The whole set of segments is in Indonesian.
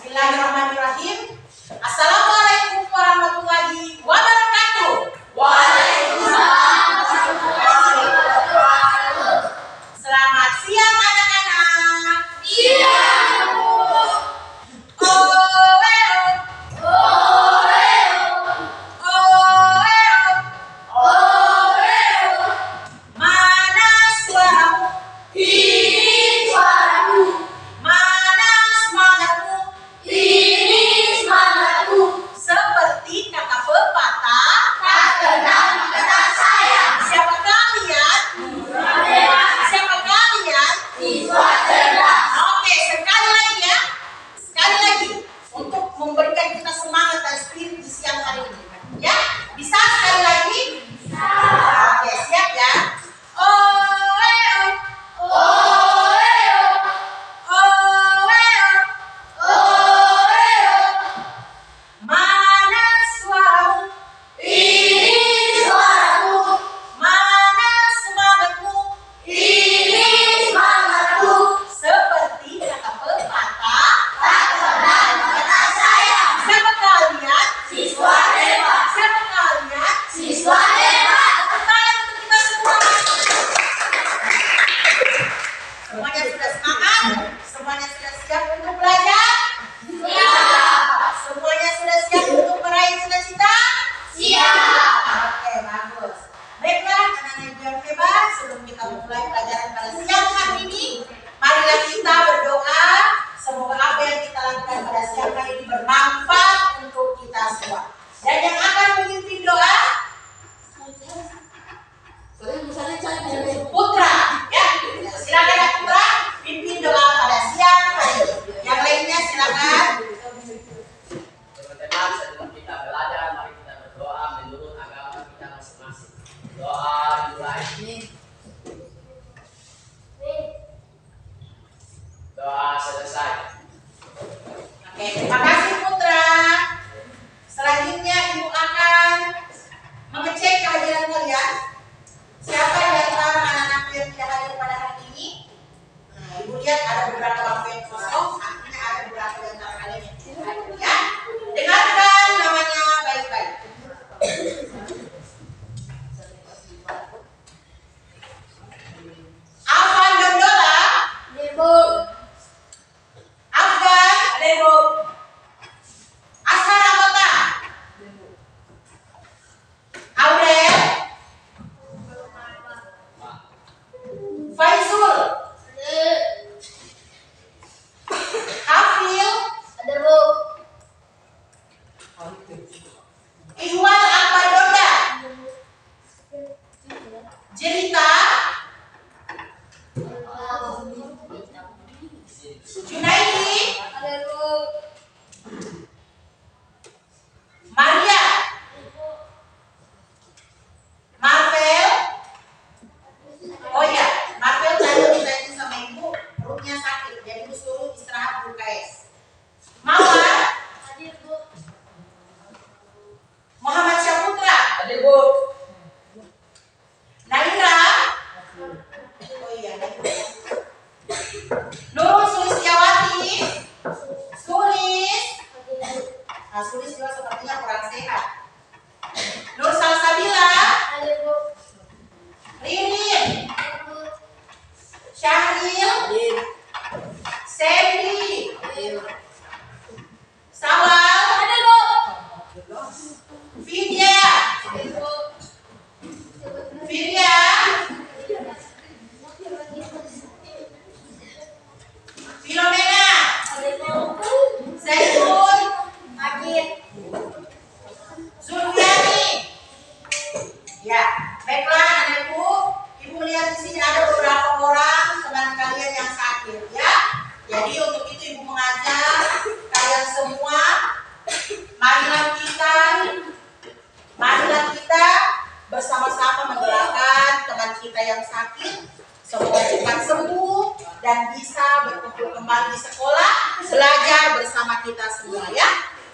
Bismillahirrahmanirrahim. Assalamualaikum warahmatullahi wabarakatuh. Waalaikumsalam warahmatullahi wabarakatuh. Selamat siang anak-anak. Siang, Bu. Oeo, Oreo, oeo. Oreo. Mana suaramu? Ini suaramu, Mana semangatmu? ini semangatku. Seperti kata pepatah, Tak kenal kata saya. siapa kalian? Siapa kalian? Siswa cerdas. Oke, sekali lagi ya. Sekali lagi untuk memberikan kita semangat dan spirit di siang hari ini. Ya, bisa sekali lagi? Oke, siap ya. Oeo, Oreo, oeo. Oreo. Mana suaramu? Ini suaramu, Mana semangatmu? ini semangatku. Seperti kata pepatah, Tak kenal kata saya. siapa kalian? Siswa hebat, Siapa kalian? siswa hebat. Tepuk tangan untuk kita semua. Semuanya sudah semangat? Semuanya sudah siap untuk belajar? Siap, Semuanya sudah siap untuk meraih cita-cita? siap. Oke, bagus. Baiklah, anak-anak yang hebat, sebelum kita memulai pelajaran pada siang hari ini, marilah kita berdoa. Semoga apa yang kita lakukan pada siang hari ini bermanfaat untuk kita semua. Dan yang akan memimpin doa, Putra. Ya, silakan ya Putra, pimpin doa pada siang hari ini. Yang lainnya silakan. Teman-teman, sebelum kita belajar, mari kita berdoa menurut agama kita masing-masing. Doa dimulai. Doa selesai. Oke, terima kasih Putra. Selanjutnya Ibu akan mengecek kehadiran kalian. Siapa di antara anak-anak yang tidak hadir pada hari ini? Nah, Ibu lihat ada beberapa bangku yang kosong, artinya ada beberapa di antara kalian yang tidak hadir ya. Dengarkan namanya baik-baik. Afan Dondola, Afgan, Ashar Anggota, Aurel, Faizul, Hafil, Ihwan Akbar Donda, Jelita, Junaidi, Maria, Marvel. Oh ya, Marvel tadi ditanya sama ibu, perutnya sakit, jadi ibu suruh istirahat dulu KS. Mawar, Muhammad Syaputra, Hadir, Bu. Naira, oh iya, Nurul Sulistiawati, Sulis, nah Sulis juga sepertinya kurang sehat. Nur Salsabila, Ririn, Syahril, Sandy, Sawal, Vidya, Virya, Filomena, Zaitun, Zulfiani. Ya, baiklah anak ibu, ibu melihat di sini ada beberapa orang teman kalian yang sakit ya. Jadi untuk itu ibu mengajak kalian semua, marilah kita bersama-sama mendoakan teman kita yang sakit. Semoga cepat sembuh dan bisa berkumpul kembali di sekolah, belajar bersama kita semua ya.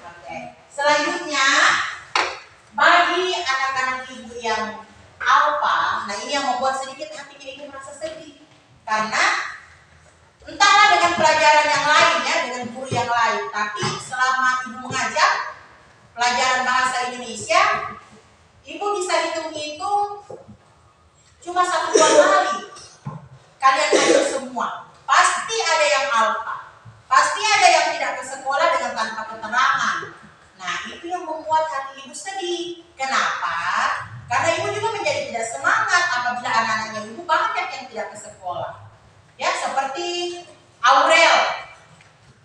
Oke. Selanjutnya bagi anak-anak ibu yang alfa, nah ini yang membuat sedikit hatinya ibu merasa sedih karena entahlah dengan pelajaran yang lain ya, dengan guru yang lain, Tapi selama ibu mengajar pelajaran bahasa Indonesia, ibu bisa hitung-hitung cuma 1-2 kali. Kalian hadir semua. Pasti ada yang alfa. Pasti ada yang tidak ke sekolah dengan tanpa keterangan. Nah, itu yang membuat hati ibu sedih. Kenapa? Karena ibu juga menjadi tidak semangat apabila anak-anaknya ibu banyak yang tidak ke sekolah. Ya, seperti Aurel.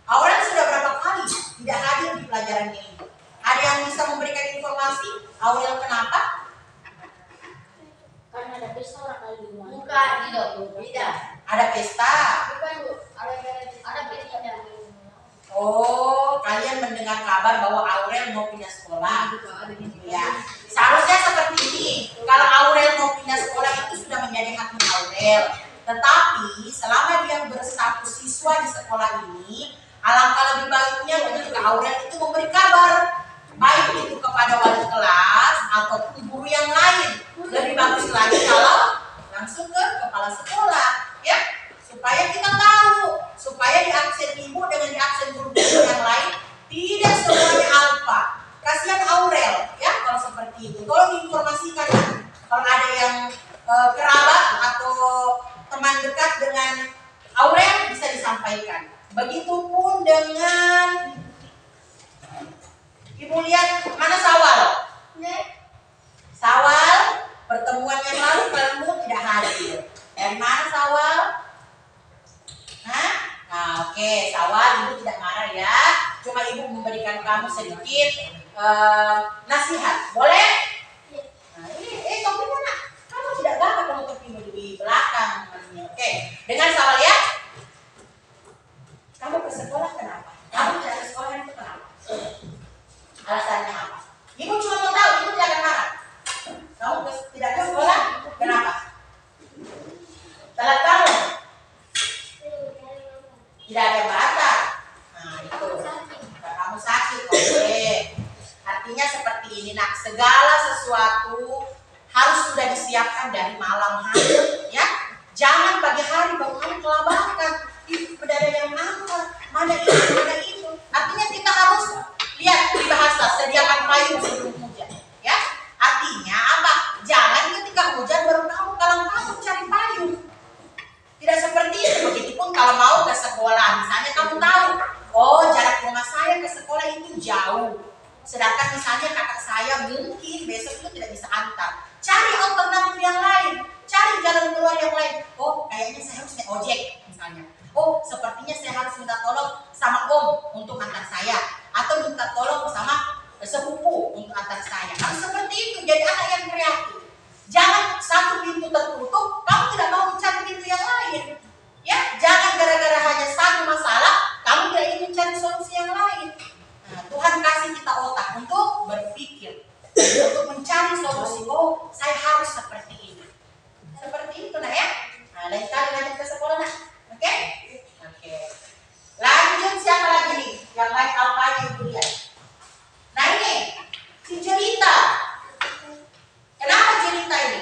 Aurel sudah berapa kali tidak hadir di pelajaran ini? Ada yang bisa memberikan informasi? Aurel kenapa? Karena ada pesta orang kali di rumah. Bukan, tidak. Ada pesta. Bukan, Bu. Ada pesta. Oh, kalian mendengar kabar bahwa Aurel mau pindah sekolah. Ya, seharusnya seperti ini. Kalau Aurel mau pindah sekolah itu sudah menjadi haknya Aurel. Tetapi selama dia berstatus siswa di sekolah ini, alangkah lebih baiknya ketika Aurel itu memberi kabar, baik itu kepada wali kelas ataupun guru yang lain. Lebih bagus lagi kalau langsung ke kepala sekolah, ya, supaya kita tahu, supaya di absen ibu dengan di absen guru-guru yang lain tidak semuanya alfa. Kasihan Aurel, ya, kalau seperti itu. Tolong diinformasikan, kalau ada yang kerabat atau teman dekat dengan Aurel bisa disampaikan. Begitupun dengan ibu lihat mana Sawal. Sawal pertemuan yang lalu kamu tidak hadir. Dari mana Sawal? Hah? Nah, oke, Sawal ibu tidak marah ya. Cuma ibu memberikan kamu sedikit nasihat. Boleh? Nah, ini topinya nak. Kamu tidak bakal menutup ibu di belakang. Oke, dengan Sawal ya. Kamu ke sekolah kenapa? Kamu tidak ke sekolah itu kenapa? Alasannya apa? Ibu cuma mau tahu, ibu tidak akan marah. Kamu tidak ke sekolah, kenapa? Telat kamu? Tidak ada batas. Nah itu, kamu sakit, oke. Artinya seperti ini nak, segala sesuatu harus sudah disiapkan dari malam hari, ya. Jangan pagi hari baru kamu kelabakan. Itu berada yang mana itu. Artinya kita harus lihat di bahasa, sediakan payung sebelum hujan, ya. Artinya apa? Jangan ketika hujan baru kamu kalang-kalang cari payung. Tidak seperti itu. Begitupun kalau mau ke sekolah, misalnya kamu tahu, oh jarak rumah saya ke sekolah itu jauh. Sedangkan misalnya kakak saya mungkin besok itu tidak bisa antar. Cari alternatif yang lain, cari jalan keluar yang lain. Oh, kayaknya saya harus naik ojek misalnya. Oh, sepertinya saya harus minta tolong sama om untuk antar saya, atau minta tolong sama sepupu untuk antar saya. Harus seperti itu, jadi anak yang kreatif. Jangan satu pintu tertutup, kamu tidak mau mencari pintu yang lain. Ya, jangan gara-gara hanya satu masalah, kamu tidak ingin mencari solusi yang lain. Nah, Tuhan kasih kita otak untuk berpikir, untuk mencari solusi. Oh, saya harus seperti ini. Seperti itu, nah ya. Nah, lain kali lanjut ke sekolah, nah. Oke? Oke. Lanjut siapa lagi nih? Yang lain alfanya ibu lihat. Nah ini, si Jelita. Kenapa Jelita ini?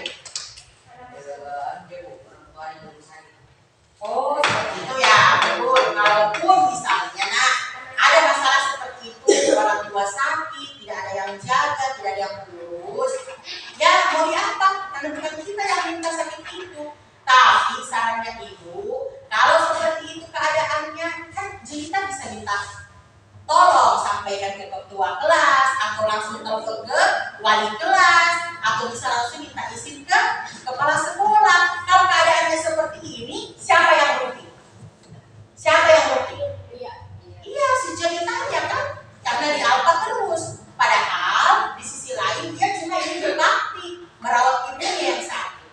Oh, seperti itu ya. Betul. Kalaupun misalnya, nah, ada masalah seperti itu, orang tua sakit, tidak ada yang jaga, tidak ada yang ngurus, ya mau diapa? Karena bukan kita yang minta sakit itu. Tapi sarannya ibu, kalau seperti itu keadaannya, kan Jelita bisa minta tolong sampaikan ke ketua kelas, atau langsung telepon ke wali kelas, atau bisa langsung minta izin ke kepala sekolah. Kalau keadaannya seperti ini, siapa yang rugi? Siapa yang rugi? Iya, si Jelitanya kan, karena di alfa terus. Padahal di sisi lain dia cuma ingin berbakti, merawat ibunya yang sakit.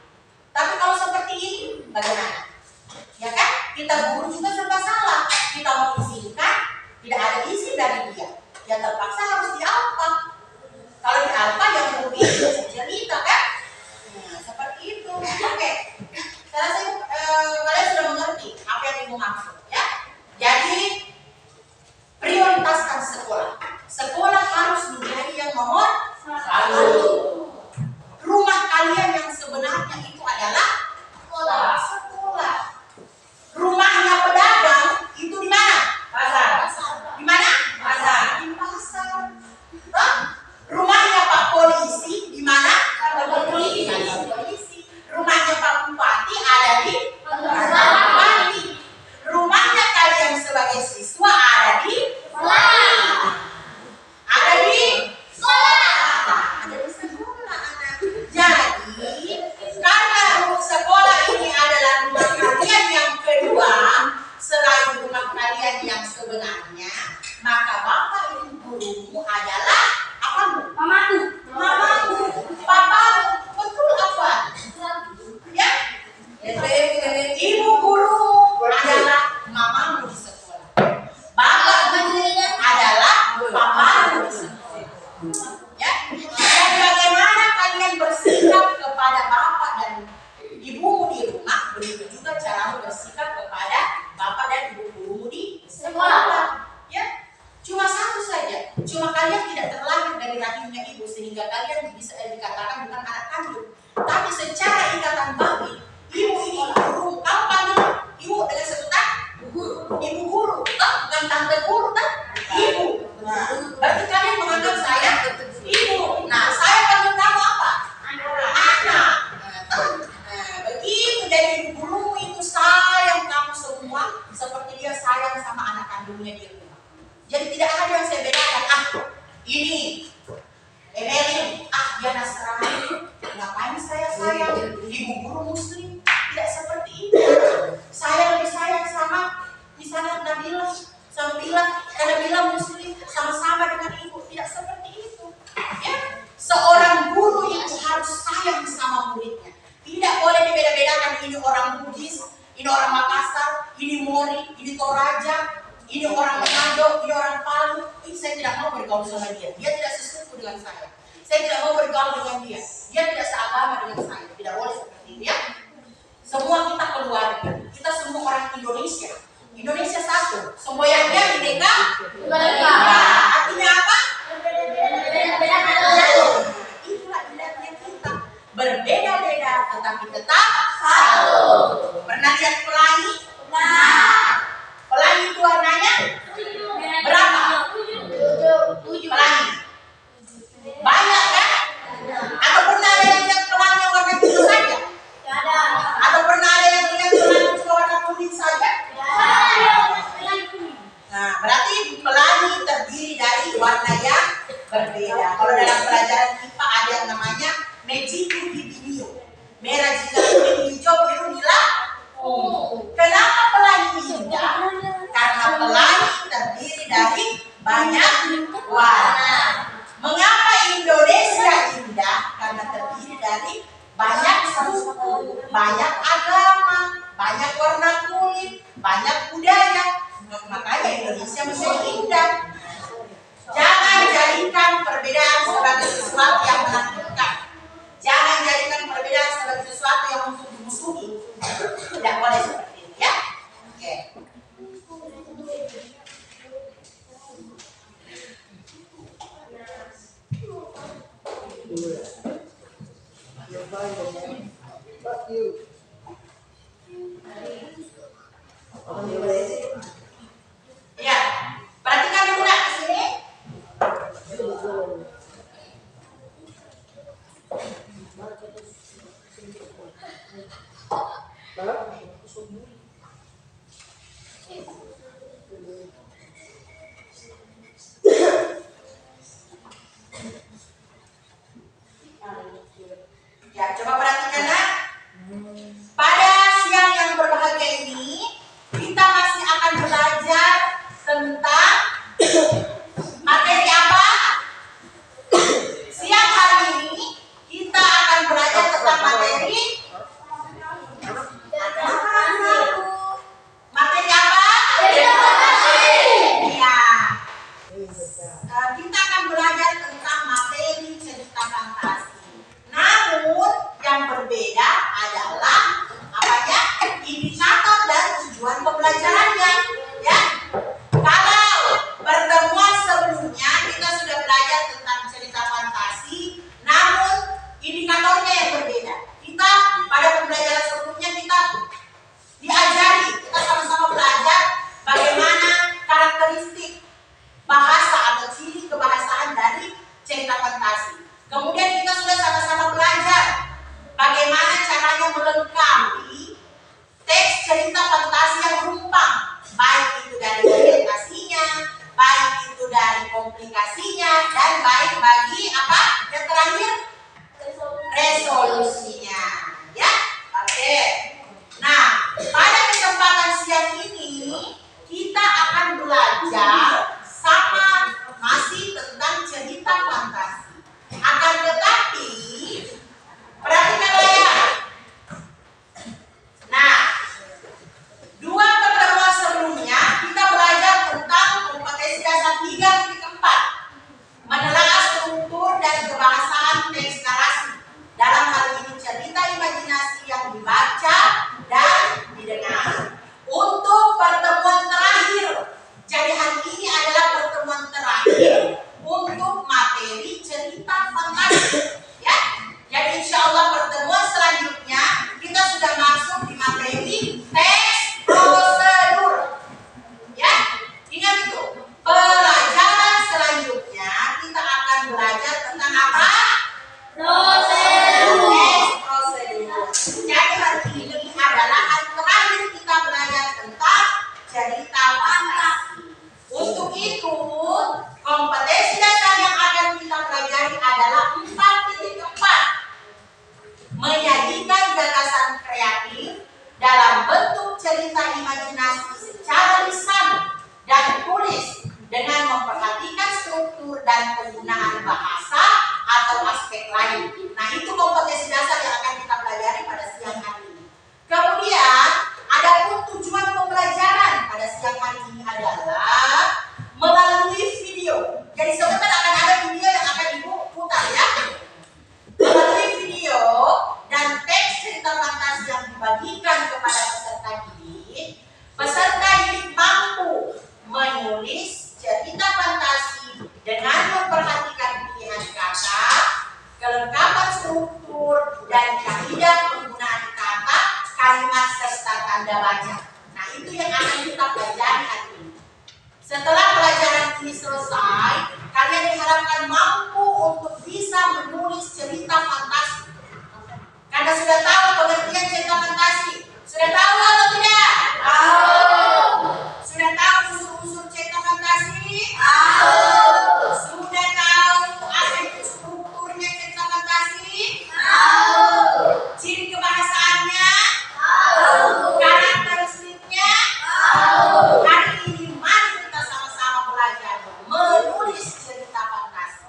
Tapi kalau seperti ini, bagaimana? Ya kan? Kita guru juga serba salah. Kita mau izinkan, tidak ada izin dari dia. Ya terpaksa harus di alfa. Kalau di alfa yang rugi si Jelita kan? Nah, seperti itu. Oke. Saya rasa kalian sudah mengerti apa yang ibu maksud, ya. Jadi sebenarnya, maka bapak ibu gurumu adalah apa? Mamaku. Mamamu, papamu, betul apa? Ya, ibu gurumu adalah mamamu di sekolah. Bapak gurumu adalah papamu di sekolah. Ya, dan bagaimana kalian bersikap kepada bapak dan ibumu di rumah, begitu juga cara bersikap kepada bapak dan ibu gurumu di sekolah. Ya, cuma satu saja. Cuma kalian tidak terlahir dari rahimnya ibu sehingga kalian bisa dikatakan bukan anak kandung. Tapi secara ikatan batin, ibu ini ibu guru. Kamu panggil ibu dengan sebutan ibu guru, bukan tante guru, kan? Ibu. Nah, berarti kalian menganggap saya ibu. Nah, saya panggil kamu apa? Anak. Nah, begitu dari ibu gurumu itu sayang kamu semua seperti dia sayang sama anak kandungnya di rumah. Jadi tidak ada yang saya bedakan. Ini Emelin, dia Nasrani. Ngapain saya sayang? Ibu guru Muslim. Tidak seperti itu. Saya lebih sayang sama misalnya Nabila, sama Bila, karena Bila Muslim sama-sama dengan ibu. Tidak seperti itu. Ya, seorang guru itu harus sayang sama muridnya. Tidak boleh dibeda-bedakan. Ini orang Bugis, ini orang Makassar, ini Mori, ini Toraja, ini orang Manado, ini orang Palu. Ini saya tidak mau bergaul sama dia. Dia tidak sesuku dengan saya. Saya tidak mau bergaul dengan dia. Dia tidak seagama dengan saya. Tidak boleh seperti itu ya. Semua kita keluarga. Kita semua orang Indonesia. Indonesia satu. Semboyannya bineka. Artinya apa? Itulah indahnya kita. Berbeda-beda tetapi tetap satu. Pernah lihat pelangi? Pelangi itu warnanya berapa? 7 pelangi. Banyak kan? Atau pernah ada yang lihat pelangi warna biru saja? Atau pernah ada yang lihat pelangi cuma warna kuning saja? Nah, berarti pelangi terdiri dari warna yang berbeda. Kalau dalam pelajaran IPA ada yang namanya Mejiku Bibinio. Merah jika kuning, hijau, biru, nila. Kenapa pelangi indah? Karena pelangi terdiri dari banyak warna. Mengapa Indonesia indah? Karena terdiri dari banyak suku, banyak agama, banyak warna kulit, banyak budaya. Makanya Indonesia menjadi indah. Jangan jadikan perbedaan sebagai sesuatu yang menakutkan. Jangan jadikan perbedaan sebagai sesuatu yang untuk dimusuhi. Tidak boleh seperti itu ya. Oke. Ya, perhatikan dulu nak di sini. Ya, coba perhatikan nak. menulis cerita fantasi dengan memperhatikan pilihan kata, kelengkapan struktur, dan kaidah penggunaan kata, kalimat, serta tanda baca. Nah, itu yang akan kita pelajari hari ini. Setelah pelajaran ini selesai, kalian diharapkan mampu untuk bisa menulis cerita fantasi. Karena sudah tahu pengertian cerita fantasi. Sudah tahu atau tidak? Tahu. Sudah tahu unsur-unsur cerita fantasi? Tahu. Sudah tahu aspek strukturnya cerita fantasi? Tahu. Ciri kebahasaannya? Tahu. Karakteristiknya? Tahu. Hari ini mari kita sama-sama belajar menulis cerita fantasi.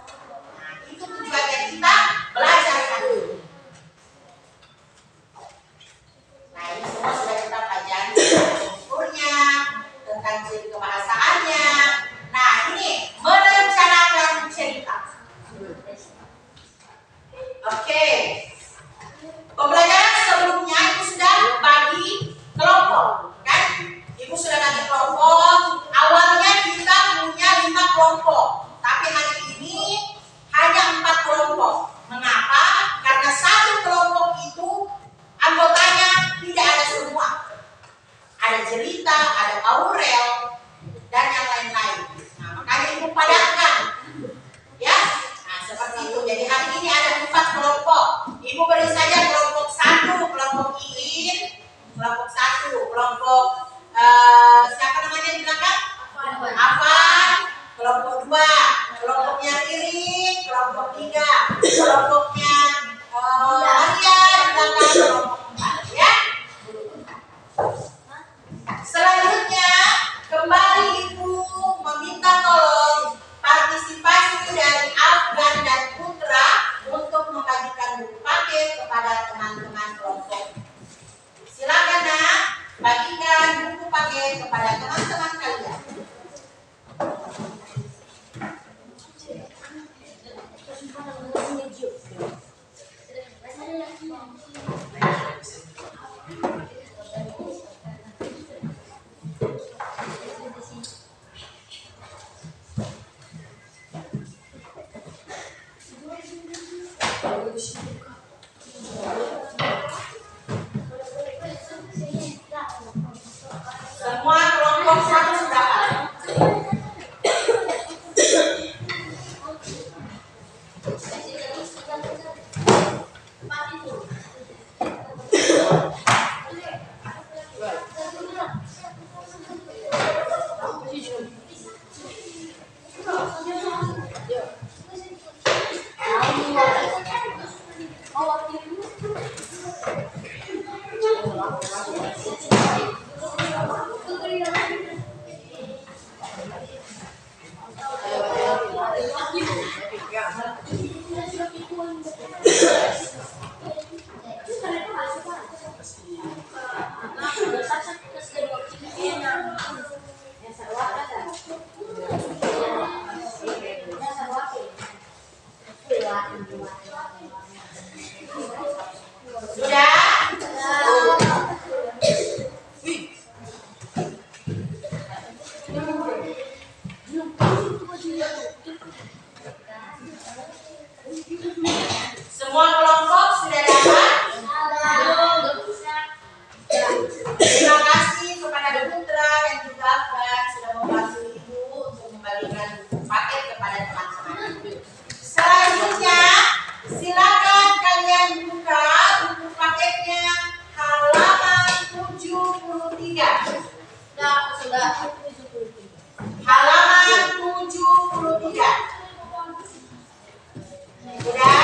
Nah, itu tujuannya kita belajar hari ini. Nah, ini semua sudah kita pelajari strukturnya, tentang ciri kebahasaannya. Nah, ini merencanakan cerita. Oke. Pembelajaran sebelumnya itu sudah bagi kelompok, kan? Ibu sudah bagi kelompok. Awalnya kita punya 5 kelompok, tapi hari ini hanya 4 kelompok. Mengapa? Karena satu kelompok itu anggotanya tidak ada semua. Ada cerita, ada Aurel, dan yang lain-lain. Nah, makanya ibu padatkan, ya. Nah, seperti itu. Jadi hari ini ada 4 kelompok. Ibu beri saja kelompok 1, kelompok Iin, kelompok 1, kelompok siapa namanya di belakang? Afan, kelompok 2, kelompoknya Ririn, kelompok 3, kelompoknya Maria di belakang, kelompok 4, ya. Selanjutnya, kembali Ibu meminta tolong partisipasi dari Afgan dan Putra untuk membagikan buku paket kepada teman-teman kelompok. Silakan nak, bagikan buku paket kepada teman-teman kalian. Semua kelompok 1 sudah ada. Semua kelompok sudah dapat? Terima kasih kepada Putra dan juga Afgan sudah membantu Ibu untuk membagikan paket kepada teman-teman. Selanjutnya, silakan kalian buka buku paketnya halaman 73. Sudah. Halaman 73. Sudah?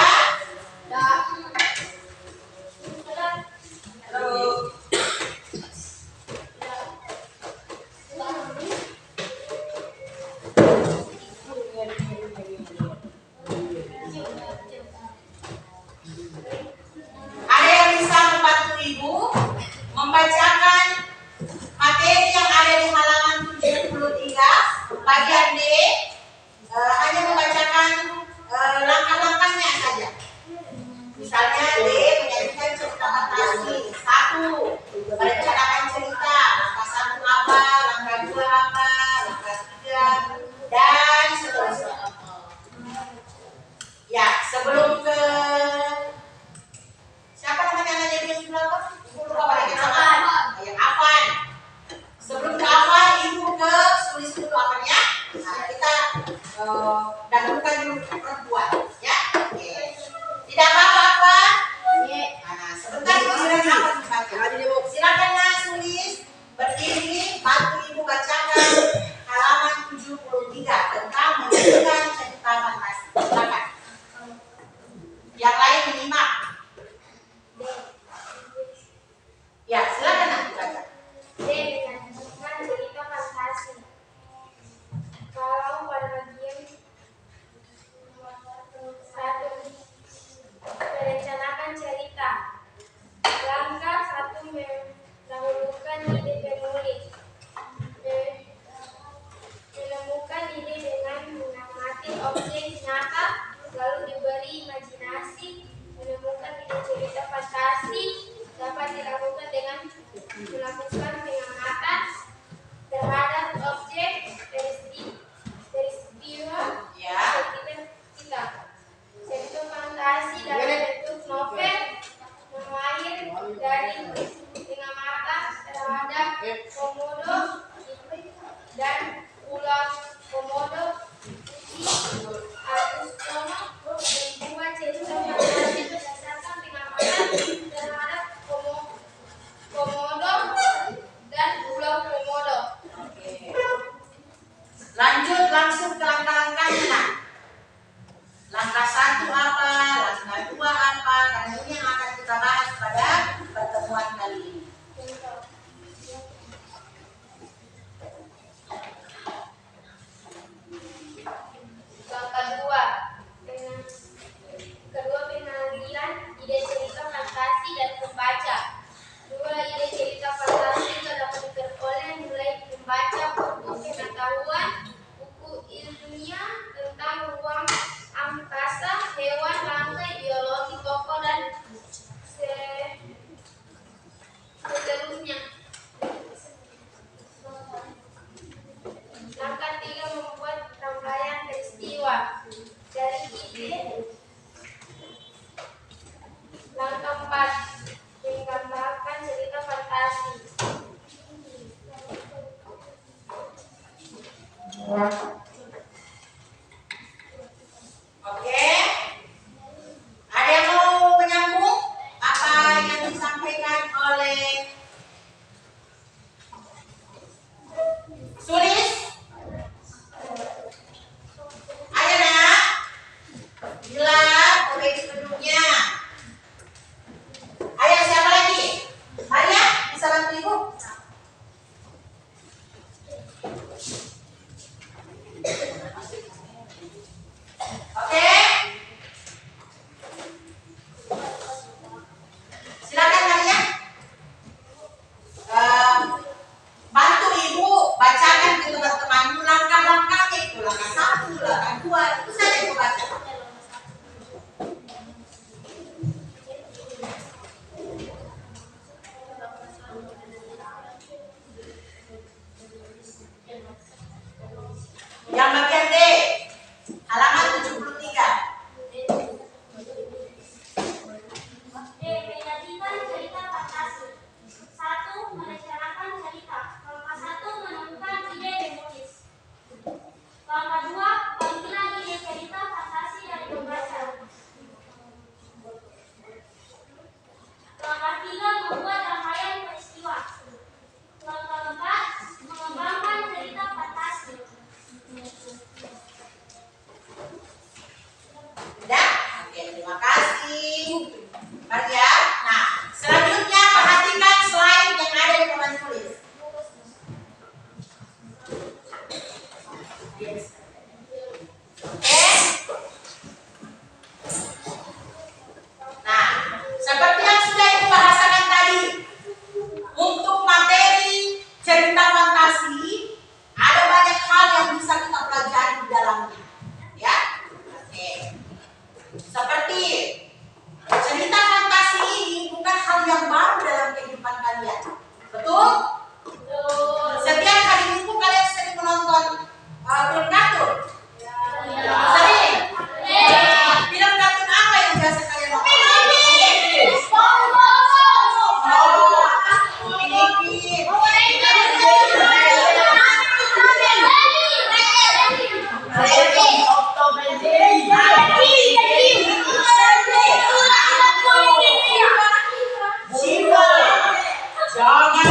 Ada yang bisa membantu Ibu membacakan materi yang ada di halaman 73 bagian D, hanya membacakan langkah-langkahnya saja. Misalnya D menyanyikan cerita fantasi 1, merencanakan cerita, langkah 1 apa, langkah 2 apa, langkah 3 dan bukan perempuan, ya. Oke. Tidak apa-apa. Nah, sebentar giliran apa dibaca. Silakan Nas tulis, berdiri, bantu ibu bacakan halaman 73 tentang menentukan cerita fantasi. Silakan. Yang lain menyimak. Ya, silakan Nak dibaca. Menentukan cerita fantasi. Kalau pada bagian 1, merencanakan cerita. Langkah 1, mendahulukan ide penulis. Menemukan ide dengan mengamati objek nyata, lalu diberi imajinasi. Menemukan ide cerita fantasi dapat dilakukan dengan melakukan pengamatan terhadap objek peristiwa Ya. sekitar kita. Cerita fantasi dalam bentuk novel mengalir dari pengamatan terhadap komodo dan pulau komodo putih Agustina membuat cerita fantasi berdasarkan pengamatan terhadap komodo dan pulau komodo. Oke. Lanjut langsung ke langkah-langkahnya Nak. Langkah 1 apa, langkah 2 apa, karena ini yang akan kita bahas pada pertemuan kali ini. Kedua, pengambilan ide cerita fantasi dan pembaca. 2. Ide cerita fantasi dapat diperoleh mulai membaca buku pengetahuan, buku ilmiah tentang Siva, jangan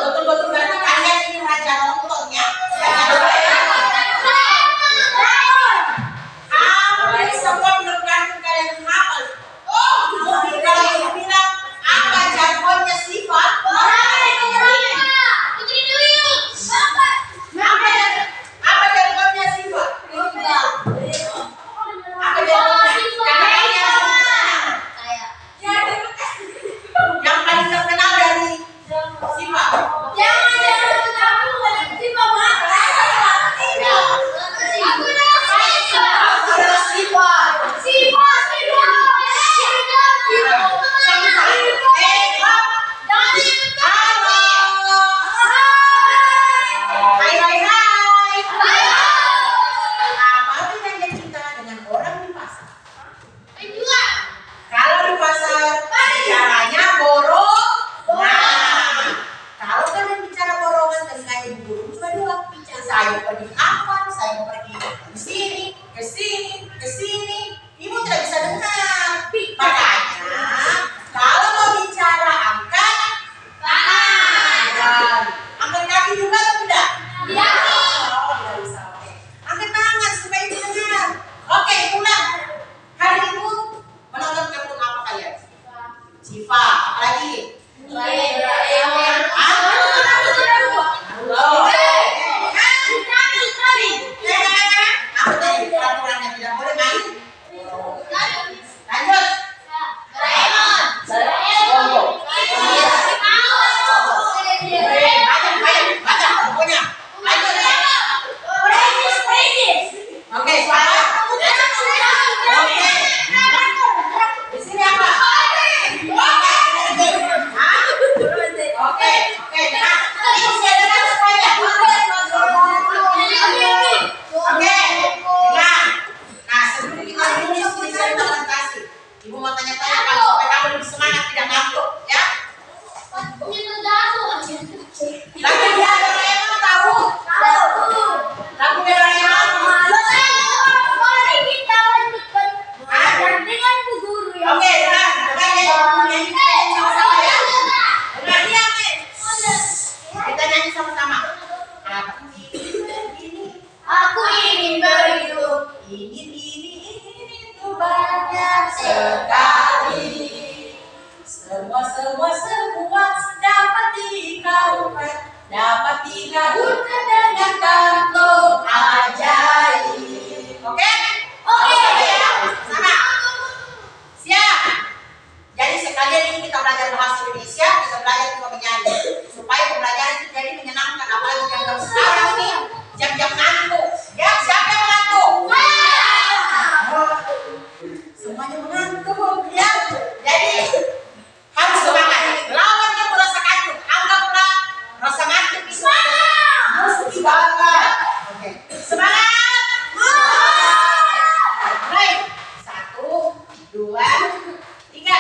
betul-betul berarti kalian ini raja nonton ya. Hampir semua menurut kalian hafal. Mungkin kalian bilang apa jargonnya Siva? Apa jargonnya Siva? Apa jargonnya? Yang paling terkenal dari Siva. Adalah Siva. Hai hai hai. Apa bedanya kita dengan orang di pasar? Kalau di pasar caranya borong. Nah, kalau kalian bicara borongan telinganya ibu guru cuma dua. Saya pergi apa? Saya mau pergi ke sini, ke sini, ke sini. Ibu tidak bisa dengar. Makanya kalau mau bicara angkat tangan. Angkat kaki juga atau tidak? Oh, tidak bisa. Oke. Angkat tangan supaya ibu dengar. Oke, pulang. Hari ibu menonton kartun apa kalian? Siva, apalagi? Apa tadi peraturannya tidak boleh main? Lanjut. Banyak pokoknya. Lanjut. Oke, sekarang. Oke. Di sini apa? Oke. Nah, ini saya dengar semuanya. Oke. Nah, sebelum kita mulai cerita fantasi, ibu mau tanya-tanya kalau supaya kamu lebih semangat tidak ngantuk, ya? Lagu dia Doraemon tahu? Lagu dia Doraemon. Oke, dengar ya. Nyanyi sama-sama ya. Dengar dia, kita nyanyi sama-sama. Aku ingin berhidup. Ingin tuh banyak sekali. Semua dapat dikabulkan, dapat dikabulkan dengan kantong ajaib. Oke? Oke ya, sama. Siap. Jadi sekalian ini kita belajar bahasa Indonesia, kita belajar juga menyanyi, supaya pembelajaran itu jadi menyenangkan. Apalagi jam-jam sekarang ini, jam-jam ngantuk. Ya, siapa yang mengantuk? Semuanya mengantuk, ya. Jadi harus semangat. Lawan kamu rasa kantuk, anggaplah rasa ngantuk itu musuh ibadah. Oke, semangat. Baik, 1, 2, 3.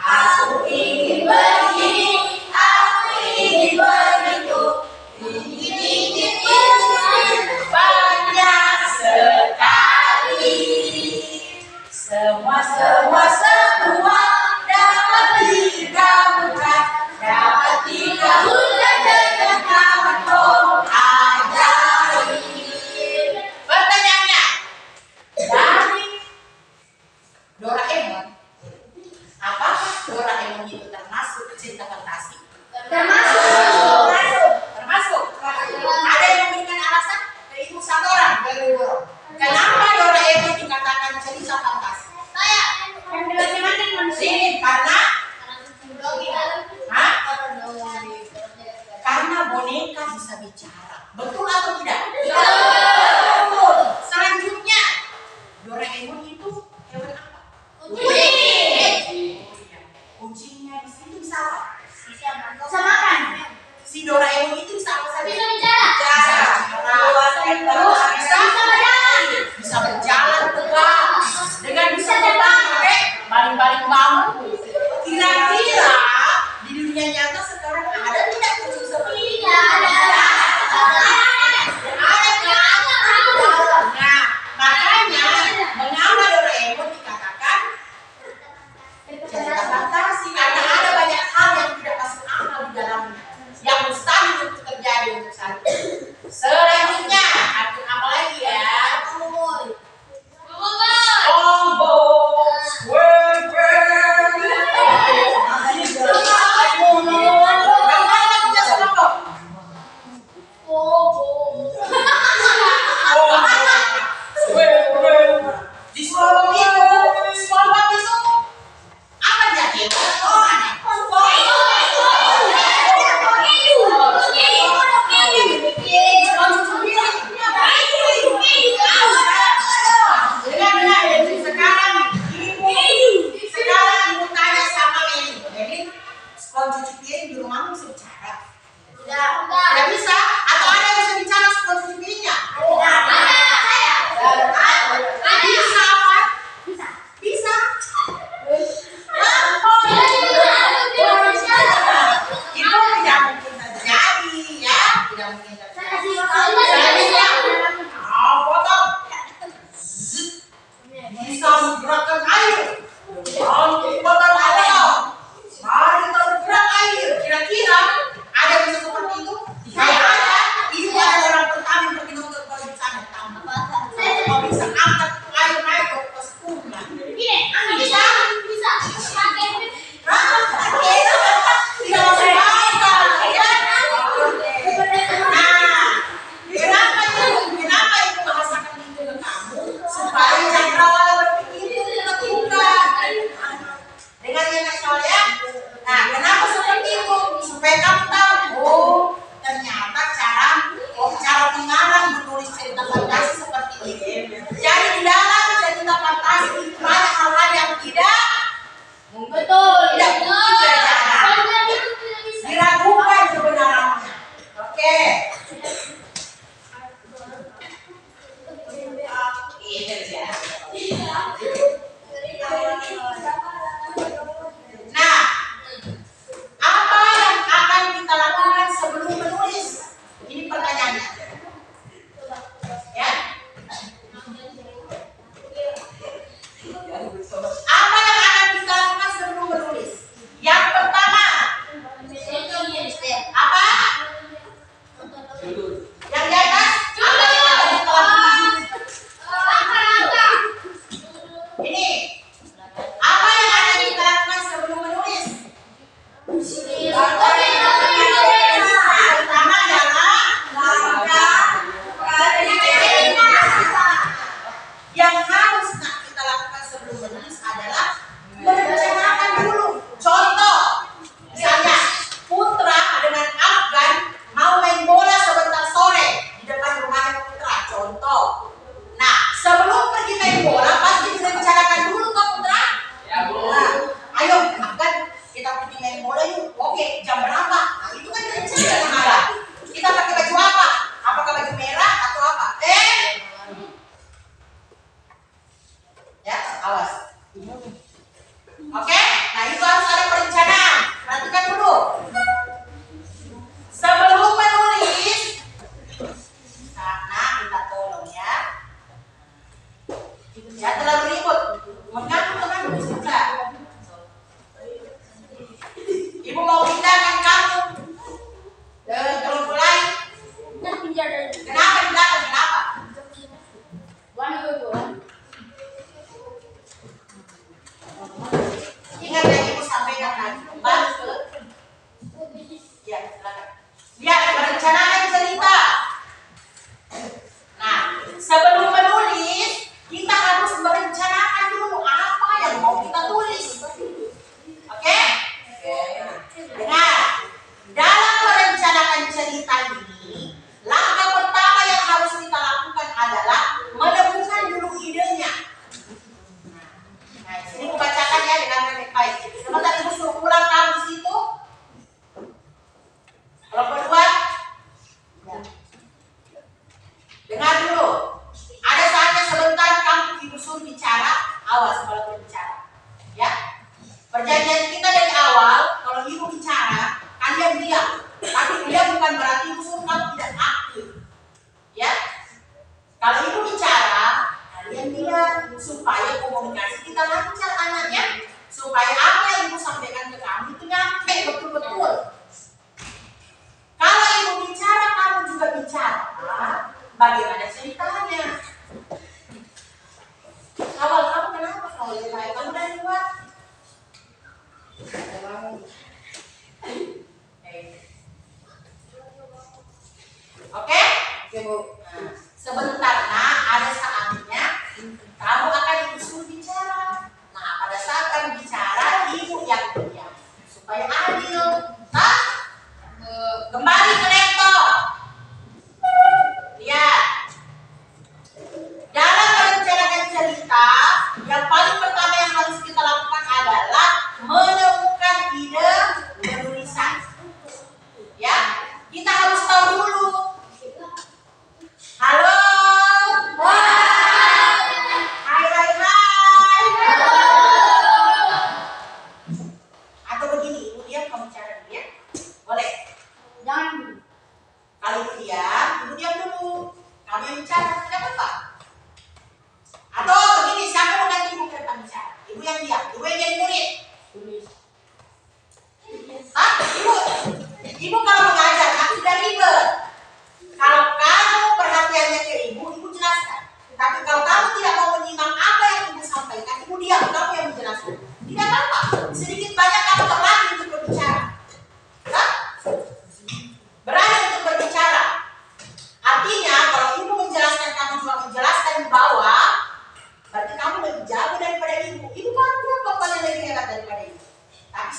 Aku ingin begini, aku ingin begitu, ingin banyak sekali. Semua dapat dikabulkan, dapat dikabulkan dengan kantong ajaib. Pertanyaannya, dari Doraemon, apakah Doraemon itu termasuk cerita fantasi? Termasuk. Ada yang memberikan alasan? Ke ibu satu orang. Kenapa Doraemon dikatakan cerita fantasi? Sini, karena karena boneka bisa bicara. Betul atau tidak? Betul. Selanjutnya, Doraemon itu hewan apa? Kucing. Kucingnya di situ bisa apa? Bisa makan. Dengar ya Kak Sol ya. Nah, kenapa seperti itu? Supaya kamu tahu, oh ternyata cara mengarang menulis cerita fantasi seperti ini. Jadi di dalam cerita fantasi itu banyak hal-hal yang tidak Betul. mungkin diajarkan, diragukan kebenarannya. Oke. Ini dia. Nah, apa yang akan kita lakukan sebelum menulis? Ini pertanyaannya. Ya. Apa yang akan kita lakukan sebelum menulis? Yang pertama, apa? Yang di atas? Apa yang akan kita lakukan? Ini. Apa yang akan kita lakukan sebelum menulis? Pertama adalah yang harus kita lakukan sebelum menulis adalah merencanakan dulu. Contoh, misalnya Putra dengan Afgan mau main bola sebentar sore di depan rumahnya Putra. Contoh. Nah, sebelum pergi main bola pasti direncanakan dulu kok Putra. Ya, Bu. Nah, ayo Afgan kita pergi main bola yuk. Oke, jam berapa? Nah, itu kan rencana malah. Kita pakai baju apa? Apakah baju merah atau apa? Ya, awas. Oke, nah itu harus ada perencanaan. Perhatikan dulu. Sebelum menulis, karena kita tolong ya. Jangan terlalu ribut. Mengganggu teman juga. Ibu mau pindahkan kamu ke kelompok lain. Kenapa pindahkan? Kenapa? Ingat yang ibu sampaikan tadi. Kembali ke. Ya, silakan. Lihat, merencanakan cerita. Nah, sebelum menulis, kita harus merencanakan dulu apa yang mau kita tulis. Oke? Dengar. Dalam merencanakan cerita ini, langkah pertama yang harus kita lakukan adalah menemukan dulu idenya. Nah, sini aku bacakan ya dengan baik-baik. Sebentar ibu suruh pulang kamu di situ. Kelompok dua. Dengar dulu. Ada saatnya sebentar kamu ibu suruh bicara. Awas kalau berbicara. Ya. Perjanjian kita dari awal, kalau ibu bicara, kalian diam. Tapi diam bukan berarti ibu suruh kamu tidak aktif. Ya. Kalau ibu bicara, kalian diam supaya komunikasi kita lancar anaknya, supaya apa yang ibu sampaikan ke kamu itu nyampe betul-betul. Kalau ibu bicara, kamu juga bicara. Bagaimana ceritanya? Awal kamu kenapa kalau lihat kamu dari luar? Oke? Oke, Bu. Nah, sebentar, nah, ada saatnya kamu akan disuruh bicara. Nah, pada saat kamu bicara, ibu yang diam supaya adil. Nah, kembali ke laptop. Lihat. Dalam merencanakan cerita, yang paling pertama yang harus kita lakukan adalah menemukan ide penulisan. Ya, kita harus tahu dulu. Halo. Hai, hai, hai. Atau begini, ibu diam, kamu bicara dulu ya. Boleh? Jangan dulu. Kalau ibu diam dulu. Kamu yang bicara, tidak apa-apa. Atau begini, siapa mau ganti ibu ke depan bicara? Ibu yang diam, ibu yang jadi murid. Hah? Ibu kalau mengajar, tidak ribet. Kalau kamu perhatiannya ke ibu jelaskan. Tapi kalau kamu tidak mau menyimak apa yang ibu sampaikan, ibu diam, kamu yang menjelaskan. Tidak apa-apa. Sedikit banyak kamu terlatih untuk berbicara. Hah? Berani untuk berbicara. Artinya kalau ibu menjelaskan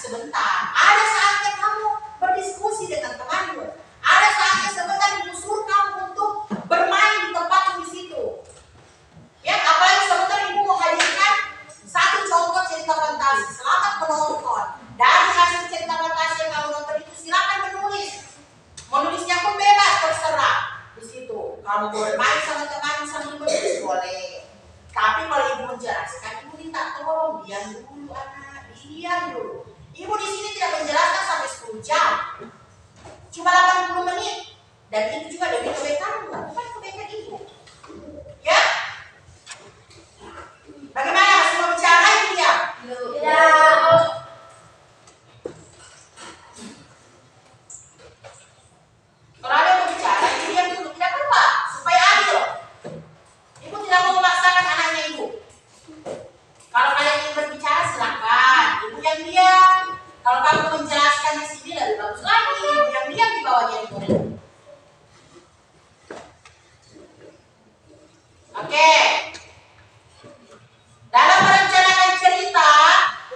sebentar. Ada saatnya kamu berdiskusi dengan temanmu. Ada saatnya sebentar menyusul kamu untuk bermain di tempat di situ. Ya, apalagi sebentar ibu mau hadirkan satu contoh cerita fantasi. Selamat menonton. Dari hasil cerita fantasi yang kamu nonton itu silakan menulis. Menulisnya pun bebas, terserah. Di situ kamu boleh main sama teman sambil menulis boleh. Tapi kalau ibu menjelaskan, ibu minta tolong diam dulu anak, diam dulu. Ibu di sini tidak menjelaskan sampai 10 jam, cuma 80 menit. Dan itu juga demi kebaikan kamu, bukan kebaikan ibu. Ya? Bagaimana? Semua bicara ibu diam? Ya. Kalau ada yang berbicara, ibu diam dulu. Tidak apa-apa, supaya adil. Ibu tidak mau memaksakan anaknya ibu. Kalau kalian ingin berbicara silakan, ibu yang diam. Kalau kamu menjelaskan di sini lebih bagus lagi, ibu yang diam di bawah jadi murid. Oke. Dalam merencanakan cerita,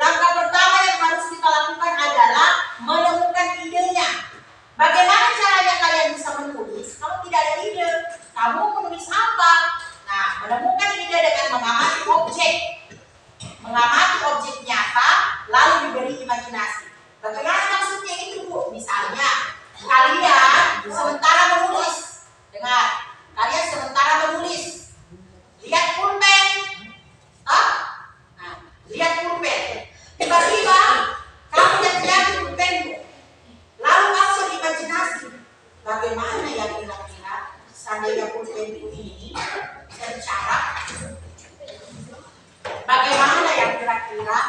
langkah pertama yang harus kita lakukan adalah menemukan idenya. Bagaimana caranya kalian bisa menulis kalau tidak ada ide? Kamu menulis apa? Nah, menemukan ide dengan mengamati objek. Mengamati objek nyata, lalu diberi imajinasi. Bagaimana maksudnya itu, Bu? Misalnya, kalian sementara menulis. Dengar, kalian sementara menulis. Lihat pulpen. Nah, lihat pulpen. Tiba-tiba, kamu lihat pulpenmu. Lalu kamu berimajinasi. Bagaimana ya kira-kira seandainya pulpenku ini secara bagaimana yang kira-kira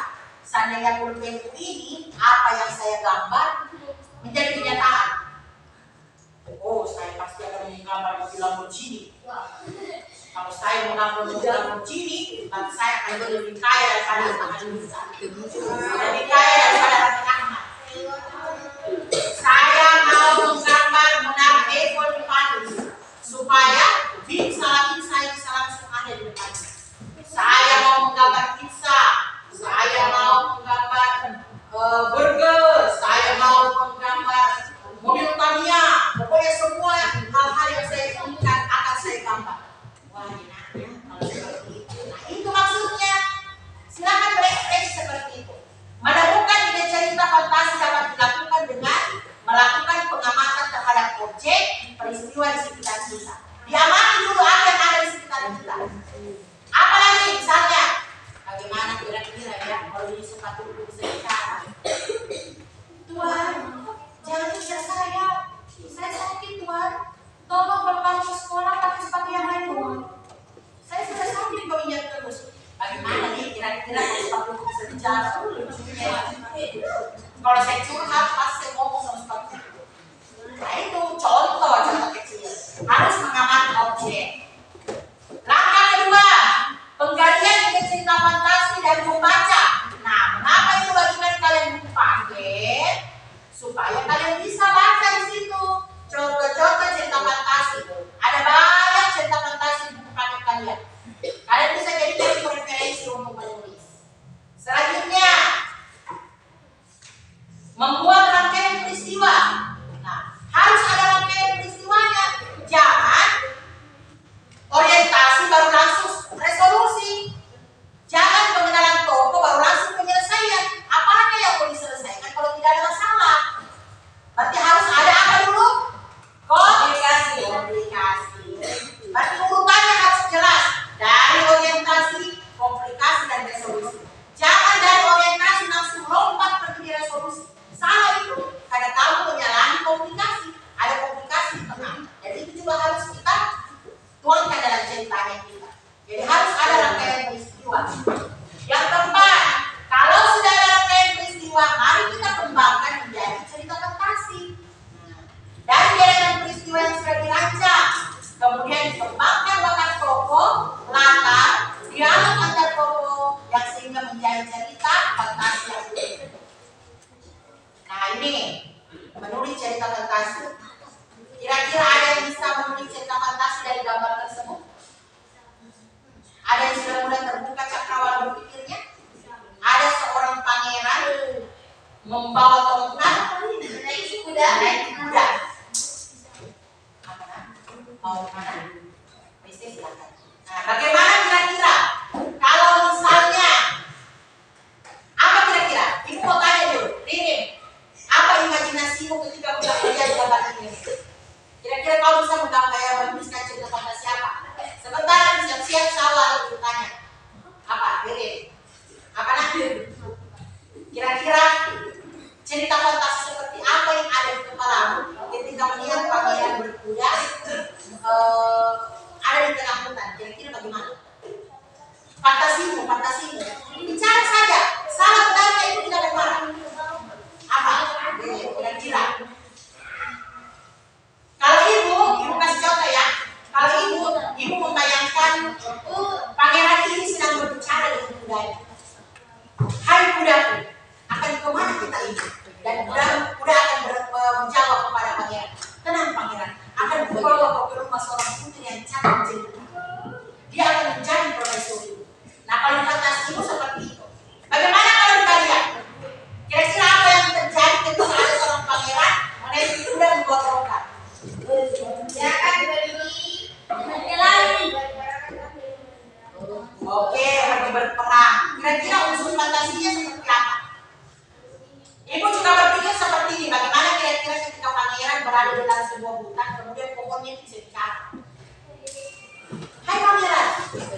seandainya pulpenku ini apa yang saya gambar menjadi kenyataan? Oh, saya pasti akan menggambar mobil Lamborghini. Kalau saya menggambar mobil Lamborghini, nanti saya akan lebih kaya daripada lebih kaya daripada Raffi Ahmad. Saya mau menggambar menara Eiffel di Paris supaya saya bisa langsung ada di depannya. Saya mau menggambar pizza, saya mau menggambar burger, saya mau menggambar mobil Tamiya. Pokoknya semua hal-hal yang saya inginkan akan saya gambar. Wah, enaknya kalau seperti itu. Nah, itu maksudnya. Silakan berekspresi seperti itu. Menemukan ide cerita fantasi dapat dilakukan dengan melakukan pengamatan terhadap objek peristiwa di sekitar kita. Diamati dulu apa yang ada di sekitar kita. Apalagi misalnya, bagaimana kira-kira ya kalau ini sepatu bisa bicara? Tuan, jangan usir saya sakit Tuan. Tolong bawa ke sekolah pakai sepatu yang lain Tuan. Saya sudah sakit kau injak terus. Bagaimana nih kira-kira kalau sepatu bisa bicara? Kalau saya curhat pasti saya ngomong sama sepatu. Nah itu contoh kecil. Harus mengamati objek. Langkah kedua, penggalian ide cerita fantasi dan membaca. Nah, mengapa itu bagaimana kalian pakai? Supaya kalian bisa baca di situ. Contoh-contoh cerita fantasi. Ada banyak cerita fantasi di buku paket kalian. Kalian bisa jadikan referensi untuk menulis. Selanjutnya, membuat rangkaian peristiwa. Nah, harus ada rangkaian peristiwanya. Jangan orientasi baru langsung resolusi. Jangan pengenalan tokoh baru langsung penyelesaian. Apakah yang mau diselesaikan kalau tidak ada masalah? Berarti harus ada apa dulu? Komunikasi. Berarti urutannya harus jelas. Dari orientasi, komplikasi, dan resolusi. Jangan dari orientasi langsung lompat pergi di resolusi. Salah itu. Karena kamu menyalahi komplikasi. Ada komplikasi di tengah. Dan itu juga harus kita tuangkan dalam ceritanya kita. Jadi harus ada rangkaian peristiwa. Yang keempat, kalau sudah ada rangkaian peristiwa, mari kita kembangkan menjadi cerita fantasi. Dari deretan peristiwa yang sudah dirancang, kemudian dikembangkan bakat tokoh, latar, dialog antar tokoh yang sehingga menjadi cerita fantasi yang unik. Nah ini menulis cerita fantasi. Kira-kira ada yang bisa menulis cerita fantasi dari gambar tersebut? Ada yang sudah mulai terbuka cakrawala berpikirnya? Ada seorang pangeran membawa tongkat, Menaiki kuda. naik kuda. Mau mana? Bisa silakan. Nah, bagaimana kira-kira kalau misalnya apa kira-kira? Ibu mau tanya dulu, Ririn, apa imajinasimu ketika bekerja di jabatan ini? Kira-kira kau bisa menuliskan cerita fantasi apa? Sebentar, siap-siap salah aku tanya. Apa, Ririn? Apa nanti? Kira-kira cerita fantasi seperti apa yang ada di kepalamu ketika melihat pangeran berkuda ada di tengah hutan? Kira-kira bagaimana? Fantasimu. Bicara saja. Salah benarnya itu tidak ada marah. Apa? Kira-kira. Kalau ibu kasih contoh ya. Kalau ibu membayangkan pangeran ini sedang berbicara dengan kudanya. Hai kudaku, akan kemana kita ini? Dan kuda akan menjawab kepada pangeran. Tenang pangeran, akan kubawa kau ke rumah seorang putri yang cantik jelita. Dia akan menjadi permaisuri. Nah, kalau fantasimu seperti itu, bagaimana kalau kalian? Kira-kira apa yang terjadi ketika ada seorang pangeran menaiki kuda membawa tongkat? Dia akan berlari. Oke, pergi berperang. Kira-kira unsur fantasinya seperti apa? Ibu juga berpikir seperti ini. Bagaimana kira-kira ketika pangeran berada di dalam sebuah hutan, kemudian pohonnya bisa bicara. Hai pangeran,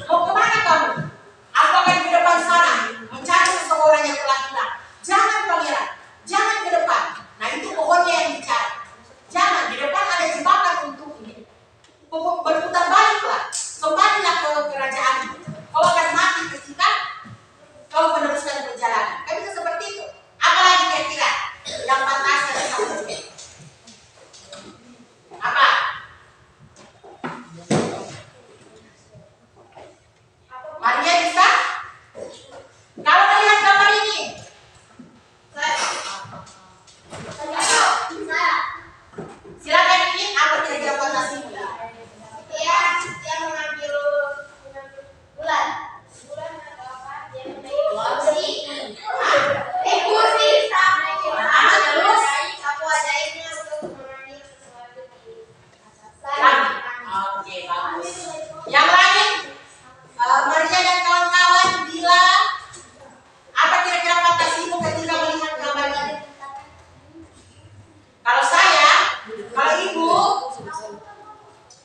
mau kemana kamu? Aku akan ke depan sana mencari seseorang yang telah hilang. Jangan pangeran, jangan ke depan. Nah itu pohonnya yang bicara. Jangan, di depan ada jebakan untukmu. Berputar baliklah, kembalilah ke kerajaan. Kau akan mati ketika kau meneruskan perjalanan. Kan bisa seperti itu. Apalagi kira-kira yang fantasi ada sama apa? Maria bisa? Kalau melihat gambar ini, silakan ini apa kira-kira fantasimu? Dia mengambil bulan atau apa? Dia menaiki kursi sampai terus aku ajaibnya untuk mengambil sesuatu di atas. Oke, bagus. Yang lain, Maria dan kawan-kawan, Bila, apa kira-kira fantasimu ketika melihat gambar ini? Kalau saya, kalau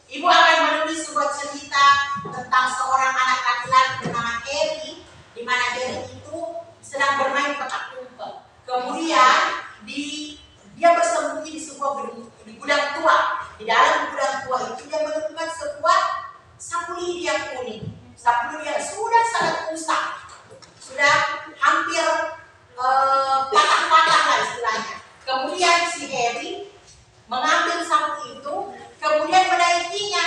ibu akan menulis sebuah cerita tentang seorang anak laki-laki bernama Harry, di mana Harry itu sedang bermain petak umpet. Kemudian dia bersembunyi di sebuah gudang tua. Di dalam gudang tua itu dia menemukan sebuah sapu lidi yang kuning. Sapu lidi yang sudah sangat rusak, sudah hampir patah-patah lah istilahnya. Kemudian si Harry mengambil sapu itu, kemudian menaikinya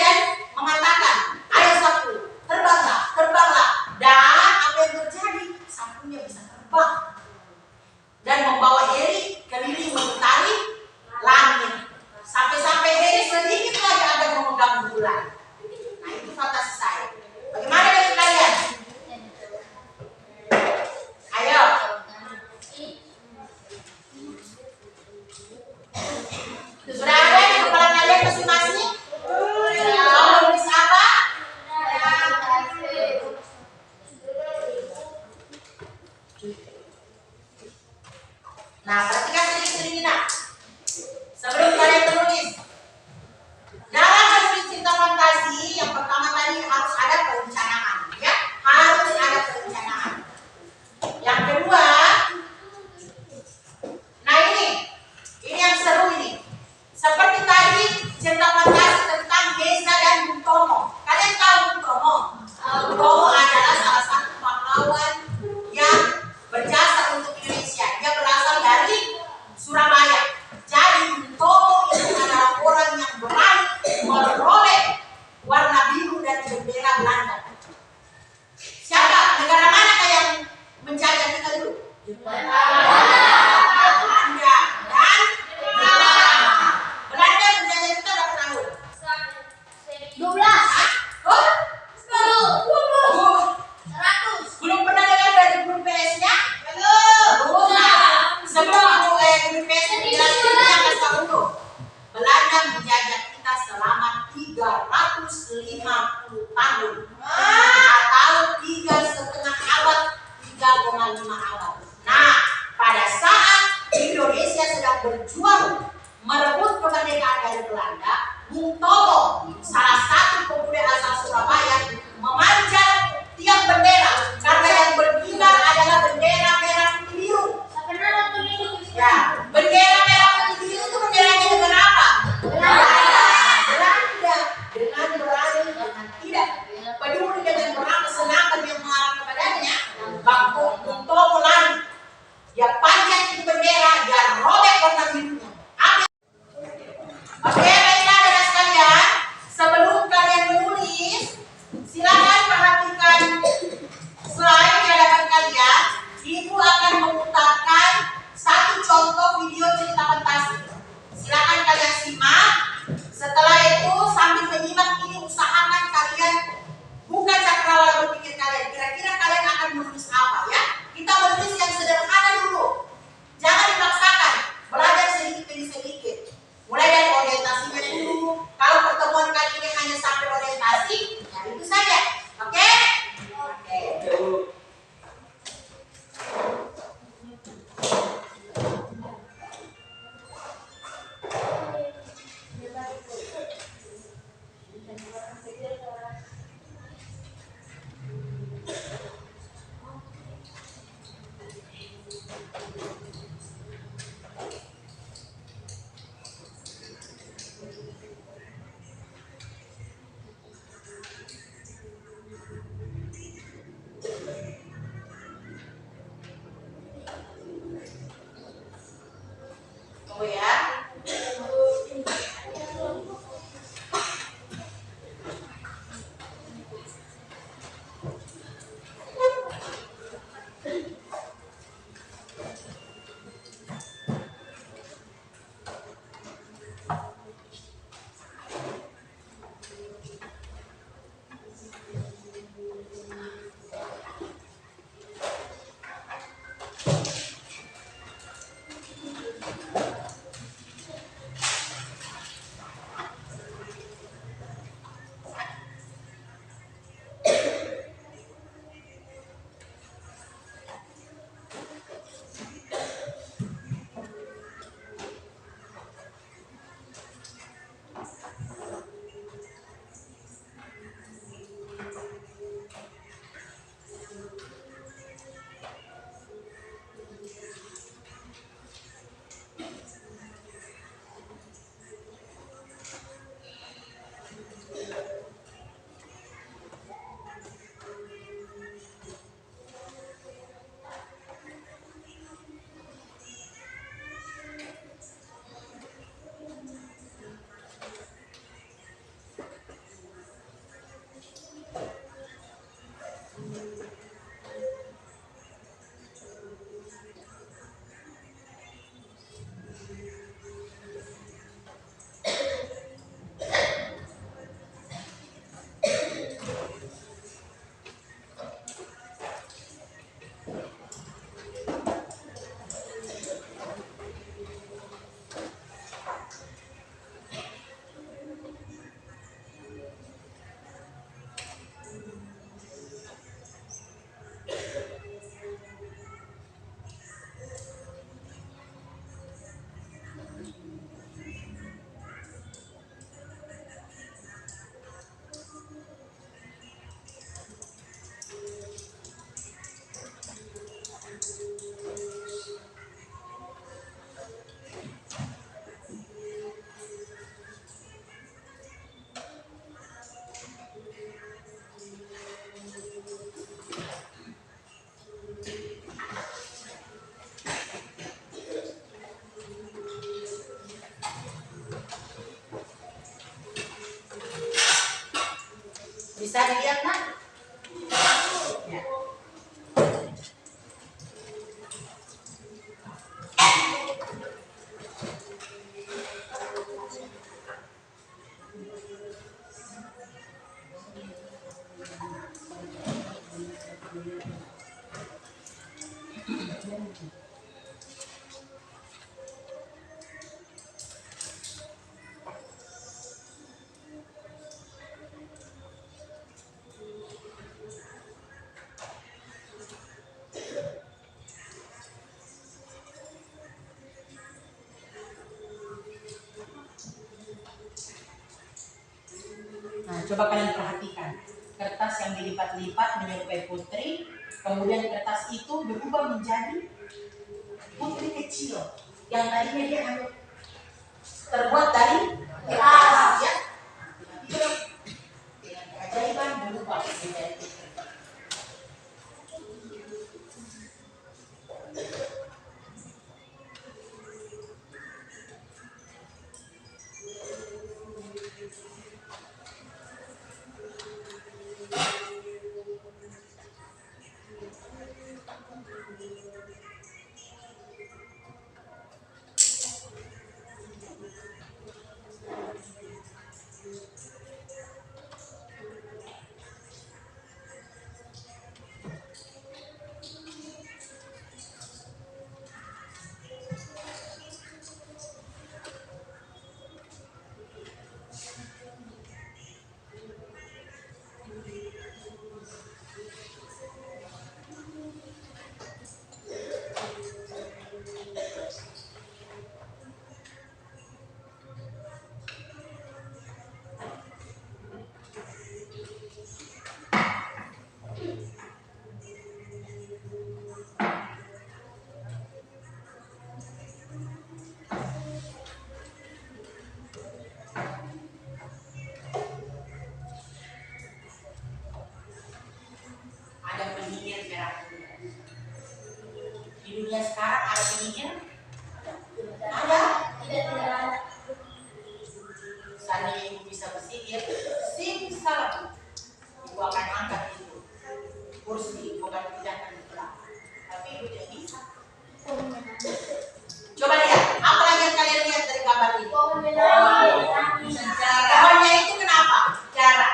dan mengatakan, ayo sapu, terbanglah. Dan apa yang terjadi? Sapunya bisa terbang dan membawa Harry keliling mengitari langit. Sampai-sampai Harry sedikit lagi ada memegang bulan. Nah itu fantasi saya. Bagaimana dengan kalian? Ayo. Sudah ada di kepala kalian masing-masing? Mau menulis apa? Nah, perhatikan sering-sering ini nak. Sebelum kalian menulis, dalam menulis cerita fantasi, yang pertama tadi harus ada perencanaan, ya, harus ada perencanaan. Yang kedua, nah ini yang seru ini. Seperti tadi cerita fantasi tentang Geza dan Bung Tomo. Kalian tahu Bung Tomo? Bung Tomo adalah salah satu pahlawan yang berjasa untuk Indonesia. Dia berasal dari Surabaya. 5 abad. Nah, pada saat Indonesia sedang berjuang merebut kemerdekaan dari Belanda, Bung Tomo, salah satu pemuda asal Surabaya, memanjat tiang bendera karena yang berkibar adalah bendera merah putih biru. Ya, bendera merah putih biru itu benderanya negara apa? Belanda. Dengan berani, dengan tidak peduli dengan berapa serangan yang mengarah kepadanya, Bung Tomo lari. Dia panjat itu bendera, dia robek warna birunya. Oke, baiklah saudara sekalian, sebelum kalian menulis, silakan perhatikan slide di hadapan kalian. Ibu akan memutarkan satu contoh video cerita fantasi. Silakan kalian simak. Setelah itu sambil menyimak ini usahakan kalian buka cakrawala berpikir kalian. Kira-kira kalian akan menulis apa ya? Kita menulis yang sederhana dulu. Jangan dipaksakan. Belajar sedikit demi sedikit. Mulai dari orientasinya dulu. Kalau pertemuan kali ini hanya sampai orientasi, ya itu saja. Oke? Oke. Tunggu ya. Bisa dilihat nak? Ya. Coba kalian perhatikan. Kertas yang dilipat-lipat menyerupai putri, kemudian kertas itu berubah menjadi putri kecil yang tadinya dia hanya terbuat dari kertas, ya. Dengan keajaiban berubah menjadi putri. Ada penyihir merah putih. Di dunia sekarang ada penyihir? Ada? Tidak. Seandainya ibu bisa bersihir, simsalabim, ibu akan angkat itu kursi, bukan pindahkan di belakang. Tapi ibu tidak bisa. Coba lihat, apa lagi yang kalian lihat dari gambar ini? Pohonnya itu kenapa? Bicara.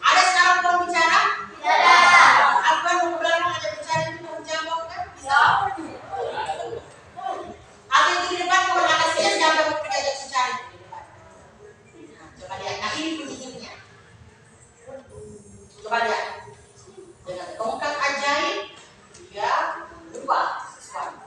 Ada sekarang pohon bicara? Aku kan mau ke belakang ada bicara itu pohon jambak kan? Bisa. Atau itu di depan pohon akasia jambak mau diajak bicara itu di depan. Nah, coba lihat, nah ini penyihirnya. Coba lihat, dengan tongkat ajaib dia berubah sesuatu.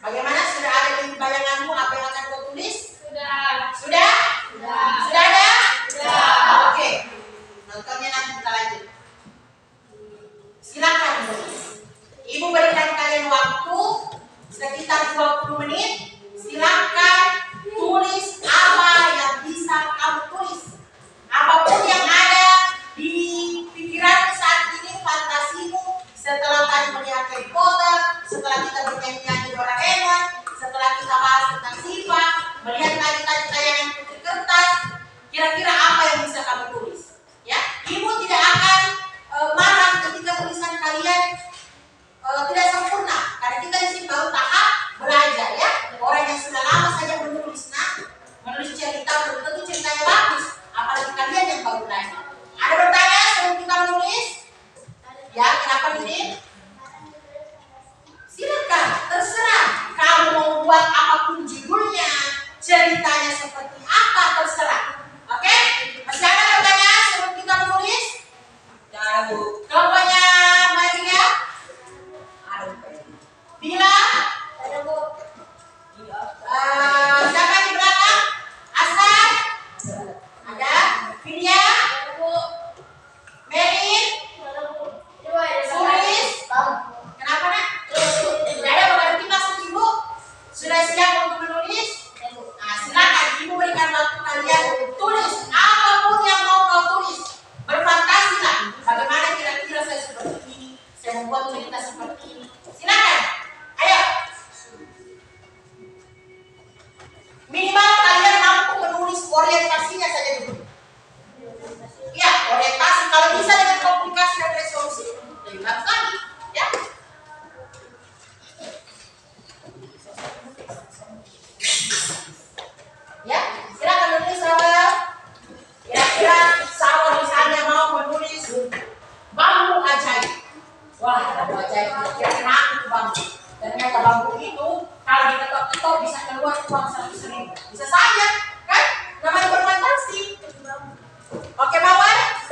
Bagaimana, sudah ada di bayanganmu apa yang akan kau tulis? Sudah. Sudah? Sudah ada? Oke. Nontonnya nanti kita lanjut. Silakan menulis. Ibu berikan kalian waktu sekitar 20 menit. Silakan tulis apa yang bisa kamu tulis. Apapun yang ada di pikiranmu saat ini, fantasimu, setelah tadi melihat Harry Potter, setelah kita bernyanyi-nyanyi Doraemon, setelah kita bahas tentang Siva, melihat tadi tayangan putri kertas, kira-kira apa yang bisa kamu tulis? Ya, ibu tidak akan marah ketika tulisan kalian tidak sempurna, karena kita di sini baru tahap belajar, ya. Orang yang sudah lama saja menulis, menulis cerita belum tentu ceritanya bagus, apalagi kalian yang baru belajar. Ada pertanyaan sebelum kita menulis? Ya, kenapa ini? Silakan, terserah. Kamu mau buat apapun judulnya, ceritanya seperti apa, terserah. Oke? Masih ada pertanyaan sebelum kita menulis? Kelompoknya Maria? Ada. Bila? Siapa di belakang? Asar? Ada? Vidya? Merin? Sulis? Kenapa nak? Tidak ada bapak kita ibu. Sudah siap untuk menulis? Nah, silakan ibu berikan waktu kalian tulis apapun yang mau kau tulis. Berfantasilah. Bagaimana kira-kira saya seperti ini? Saya membuat cerita seperti ini. Silakan. Ayo. Minimal kalian mampu menulis orientasinya saja dulu. Ya, orientasi. Kalau bisa dengan komplikasi dan resolusi, lebih bagus lagi. Ya. Ya, silakan menulis sahabat. Kira-kira sahabat misalnya mau menulis bambu ajaib. Wah, bambu ajaib. Kira-kira aku bambu. Ternyata bambu itu kalau diketok-ketok bisa keluar uang 100.000. Bisa saja, kan? Namanya berfantasi. Oke, Mawar.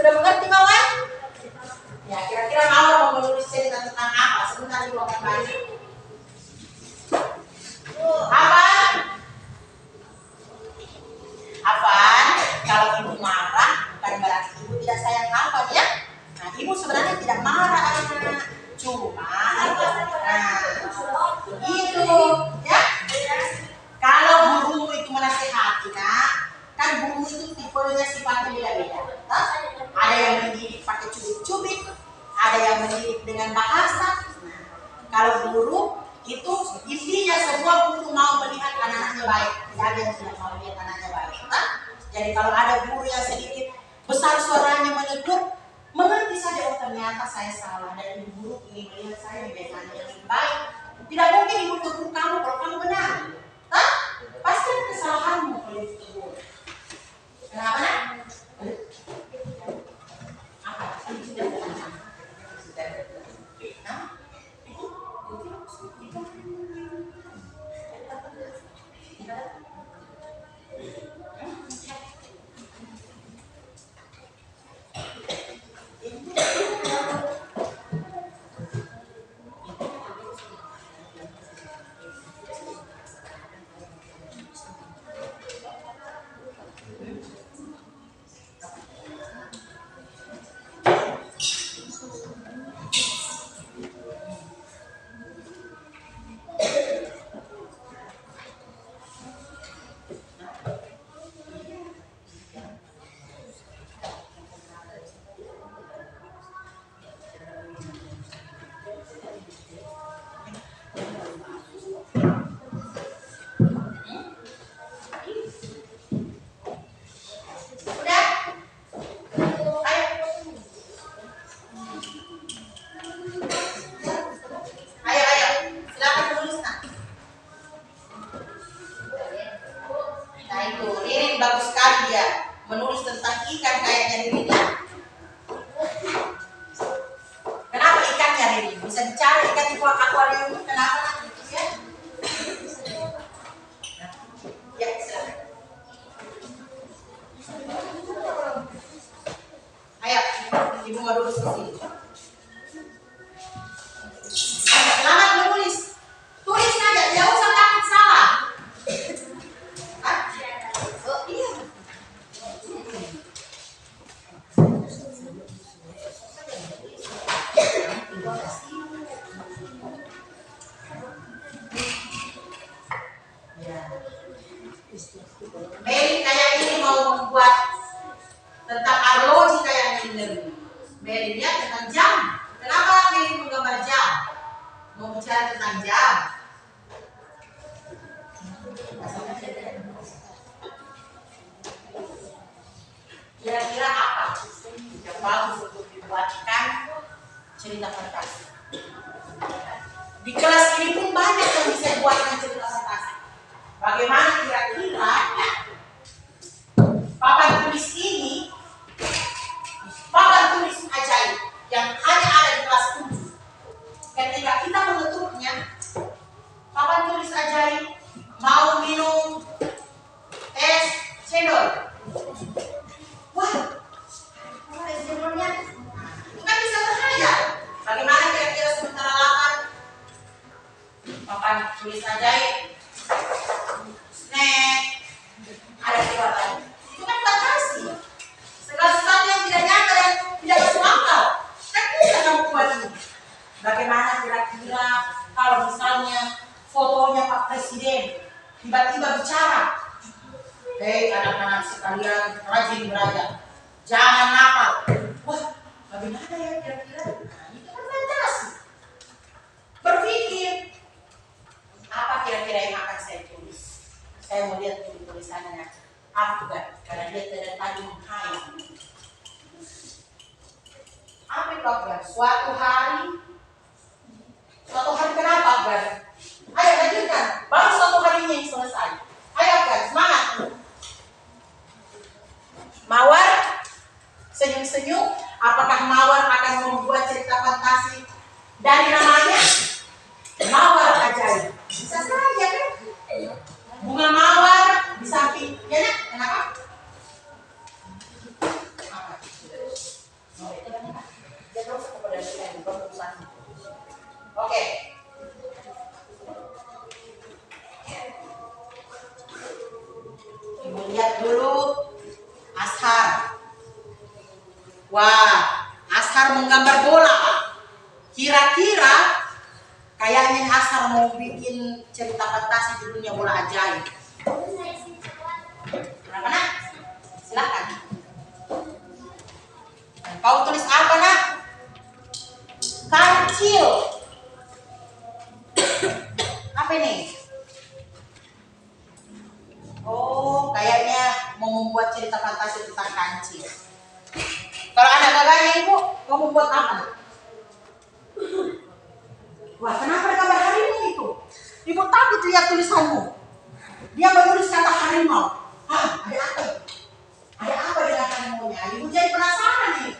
buruk, itu intinya semua guru mau melihat anak-anaknya baik. Tidak ada yang tidak mau melihat anaknya baik. Nah, jadi kalau ada guru yang sedikit besar suaranya menegur, mengerti saja, oh ternyata saya salah dan ibu guru ingin melihat saya menjadi anak yang lebih baik. Tidak mungkin ibu tegur kamu kalau kamu benar. Hah? Pasti ada kesalahanmu kalau ibu tegur. Kenapa nak? Apa? Hah? Bagus sekali dia menulis tentang ikan kayaknya Riri. Kenapa ikannya Riri? Bisa bicara ikan di akuarium ini kenapa gitu ya? Ya silakan. Ayo, ibu mau duduk di sini. Selamat menulis. Tulis saja, tidak usah takut salah. Mary kayak ini mau membuat tentang arloji kayak ini. Mary lihat tentang jam. Kenapa Mary menggambar jam? Mau bicara tentang jam. Kira-kira apa yang bagus untuk dibuatkan cerita fantasi? Di kelas ini pun banyak yang bisa buatkan cerita fantasi. Bagaimana kira-kira papan tulis ini, papan tulis ajaib yang hanya ada di kelas 7. Ketika kita mengetuknya, papan tulis ajaib mau minum es cendol. Wah, apa es cendolnya? Itu kan bisa bahaya. Bagaimana kira-kira sementara lapan papan tulis ajaib? Snack, ada keluarga. Itu kan fantasi. Segala sesuatu yang tidak nyata dan tidak masuk akal. Kan bisa kamu buat ini. Bagaimana kira-kira kalau misalnya fotonya Pak Presiden tiba-tiba bicara, hei anak-anak sekalian rajin belajar, jangan nakal. Wah, bagaimana ya kira-kira? Nah, itu kan fantasi. Berpikir, apa kira-kira yang akan saya tulis? Saya mau lihat tulisannya Afgan, karena dia tidak tadi menghayal. Apa itu Afgan? Suatu hari kenapa Afgan? Ayo lanjutkan, baru suatu harinya yang selesai. Ayo Afgan, semangat. Mawar, senyum-senyum. Apakah Mawar akan membuat cerita fantasi dari namanya? Mawar ajaib. Bisa saja kan? Bunga mawar di samping, ya nak? Kenapa? Oke. Ibu lihat dulu Ashar. Wah, Ashar menggambar bola. Kira-kira kayaknya Ashar mau bikin cerita fantasi di dunia bola ajaib. Kenapa nak? Silakan. Kau tulis apa nak? Kancil. Apa ini? Oh, kayaknya mau membuat cerita fantasi tentang kancil. Kalau anak gagahnya ibu mau membuat apa? Wah, kenapa ada gambar harimau itu? Ibu takut lihat tulisanmu. Dia menulis kata harimau. Hah, ada apa? Ada apa dengan harimaunya? Ibu jadi penasaran nih.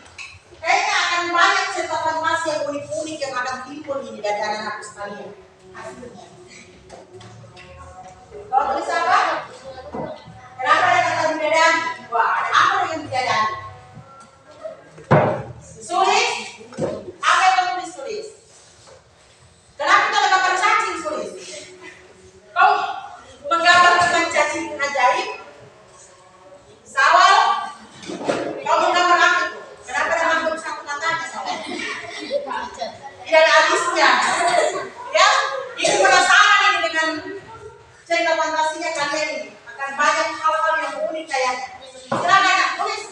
Kayaknya akan banyak cerita fantasi yang unik-unik yang akan timbul ini dari anak-anak sekalian. Hasilnya. Kalau tulis apa? Kenapa ada kata bidadari? Wah, ada apa dengan bidadari? Sulis? Apa yang kamu tulis? Kenapa kita gambar cacing sulis? Kau menggambar dengan cacing ajaib? Sawal? Kau menggambar apa itu? Kenapa ada mangkuk satu katanya sawal? Tidak ada habisnya. Ya, ini penasaran ini dengan cerita fantasinya kalian ini. Akan banyak hal-hal yang unik kayaknya. Silakan Kak, tulis.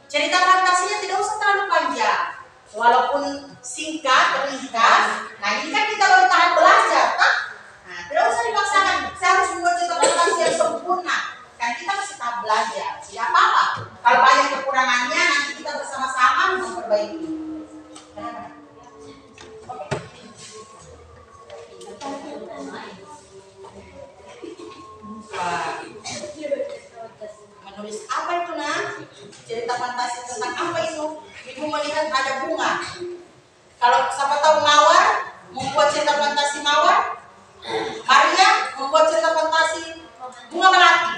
Cerita fantasinya tidak usah terlalu panjang, walaupun singkat, ringkas. Nah ini kan kita baru tahap belajar, kan? Nah tidak usah dipaksakan. Saya harus membuat cerita fantasi yang sempurna. Kan kita masih tahap belajar, tidak apa-apa. Kalau banyak kekurangannya, nanti kita bersama-sama memperbaiki. Menulis apa itu nak? Cerita fantasi tentang apa itu? Ibu melihat ada bunga. Kalau siapa tahu mawar, membuat cerita fantasi mawar. Maria membuat cerita fantasi bunga melati.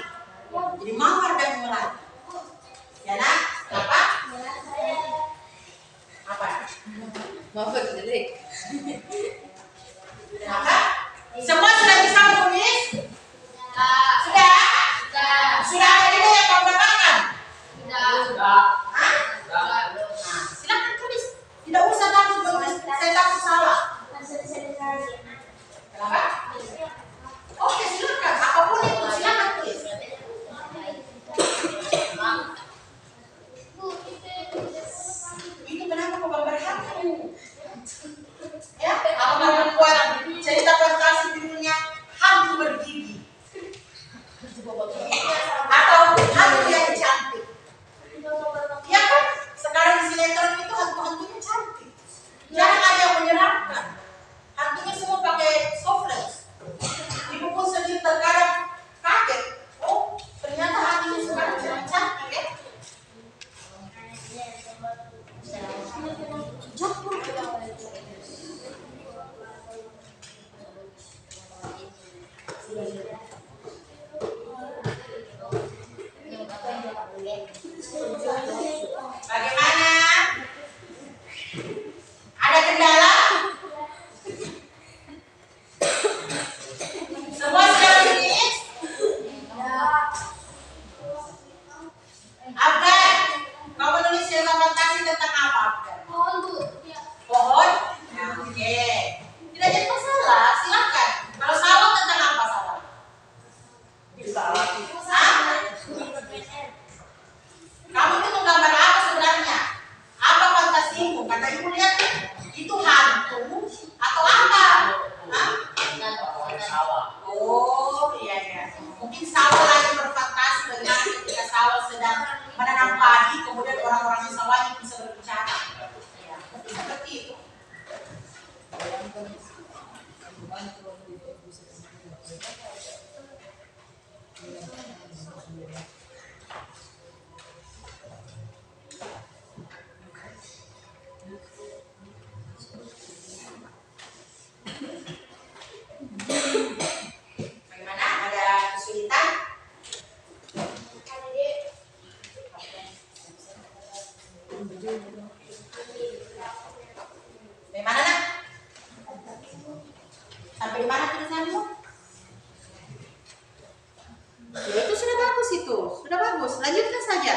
Jadi mawar dan melati. Ya nak? Apa? Apa? Mawar jelek. Apa? Semua sudah bisa menulis? Sudah? Sudah ada juga yang kau dapatkan? Sudah. Hah? Sudah. Nah, silakan tulis. Tidak usah takut menulis. Saya takut salah. Kenapa? Oke, silakan. Apapun itu, silakan tulis. Ini kenapa kau gambar hantu? Ya, aku mau membuat cerita fantasi judulnya hantu bergigi. Atau hantu yang cantik. Ya kan? Sekarang di sinetron itu hantu-hantunya cantik. Jangan ada yang menyeramkan. Hantunya semua pakai softlace. Ibu pun sendiri terkadang kaget. Oh, ternyata hantunya sekarang cantik ya. Bagaimana? Ada kendala? Semua sudah finish? Abdan, kamu nulis cerita fantasi tentang apa, Abdan? Pohon? Nah, oke. Tidak jadi masalah, silakan. Kalau sawah tentang apa sawah? Hah? Kamu itu menggambar apa sebenarnya? Apa fantasimu? Kata ibu lihat itu hantu atau apa? Hah? Sawah. Oh iya iya. Mungkin sawah lagi berfantasi bagaimana ketika sawah sedang menanam padi, kemudian orang-orang di sawahnya bisa berbicara. Ya, mungkin seperti itu. Sampai di mana tulisanmu? Ya itu sudah bagus itu, sudah bagus. Lanjutkan saja.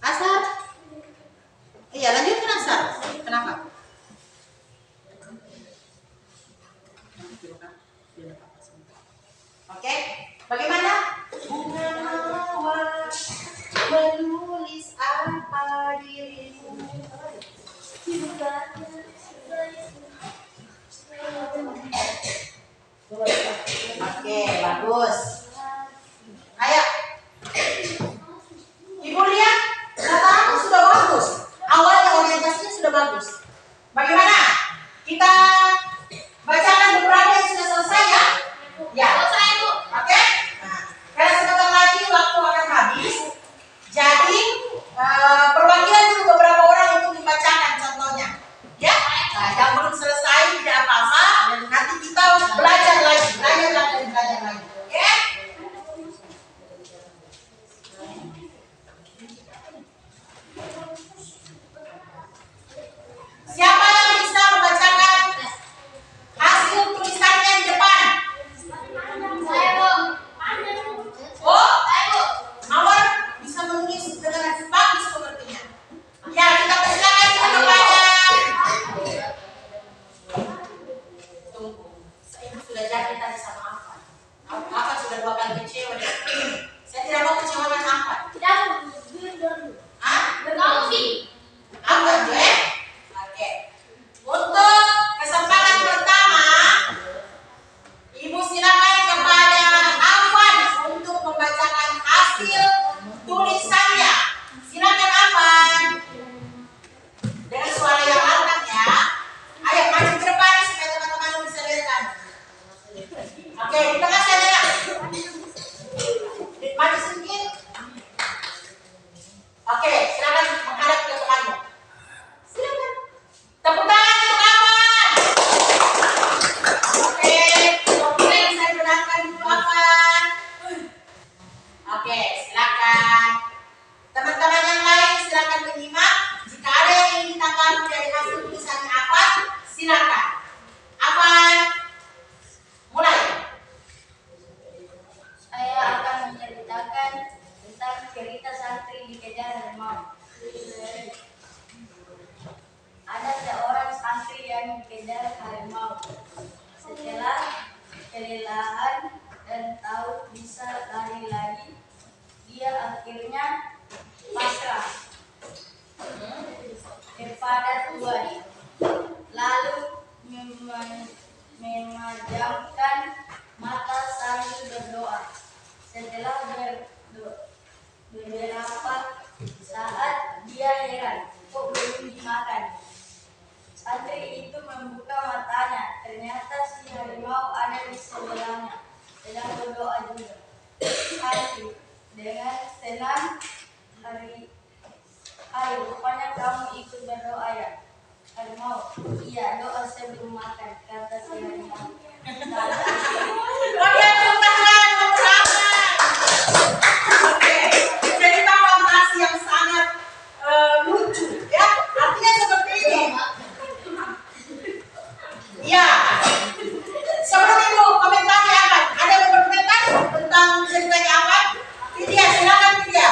Asar. Iya, lanjutkan Asar. Kenapa? Oke, bagaimana? Bunga mawar menulis apa dirimu? Oke, bagus. Ayo. Ibu lihat, kata sudah bagus. Awalnya orientasinya sudah bagus. Bagaimana? Kita bacakan beberapa yang sudah selesai ya? Ya. Selesai, Bu. Oke? Nah, karena sebentar lagi waktu akan habis. Jadi, perwakilan dulu beberapa orang untuk dibacakan contohnya. Ya? Nah, yang belum selesai tidak apa-apa. Nanti kita belajar lagi. Oke? Siapa yang bisa membacakan hasil tulisannya di depan? Saya, Bu. Oh, Saya, Bu. Mawar bisa menulis dengan bagus sepertinya. Ya, kita persilakan kepada tunggu. Ibu sudah janji tadi sama Afan. Afan sudah 2 kali kecewa. Saya tidak mau kecewakan Afan. Tidak, Bu. Hah? Kamu sih. Afan, ya? Oke. Untuk kesempatan pertama, Ibu silakan kepada Afan untuk membacakan hasil tulisannya. Silakan Afan. Dengan suara yang lantang ya. Ayo maju ke depan supaya teman-teman bisa lihat. Oke, di tengah saja. Maju sedikit. Oke, silakan menghadap ke temanmu. Silakan. Tepuk tangan untuk Afan. Oke, saya benarkan dulu Afan. Oke, silakan. Teman-teman yang lain silakan menyimak. Jika ada yang ingin ditanggapi dari hasil tulisannya Afan, silakan. Afan, mulai. Saya akan menceritakan tentang cerita santri dikejar harimau. Ada seorang santri yang dikejar harimau. Setelah kelelahan dan tahu bisa lari lagi, dia akhirnya pasrah kepada Tuhan. Lalu memejamkan mata sambil berdoa. Setelah beberapa saat dia heran, kok belum dimakan. Santri itu membuka matanya, ternyata si harimau ada di sebelahnya, sedang berdoa juga. Santri dengan tenang, ayo rupanya kamu ikut berdoa ya. Harimau, iya doa sebelum makan, kata si harimau. Oke, tepuk tangan untuk Afan. Oke, cerita fantasi yang sangat lucu ya. Artinya seperti ini. Ya. Sebelum Ibu komentari Afan, ada yang berkomentar tentang ceritanya Afan? Vidya, silakan Vidya.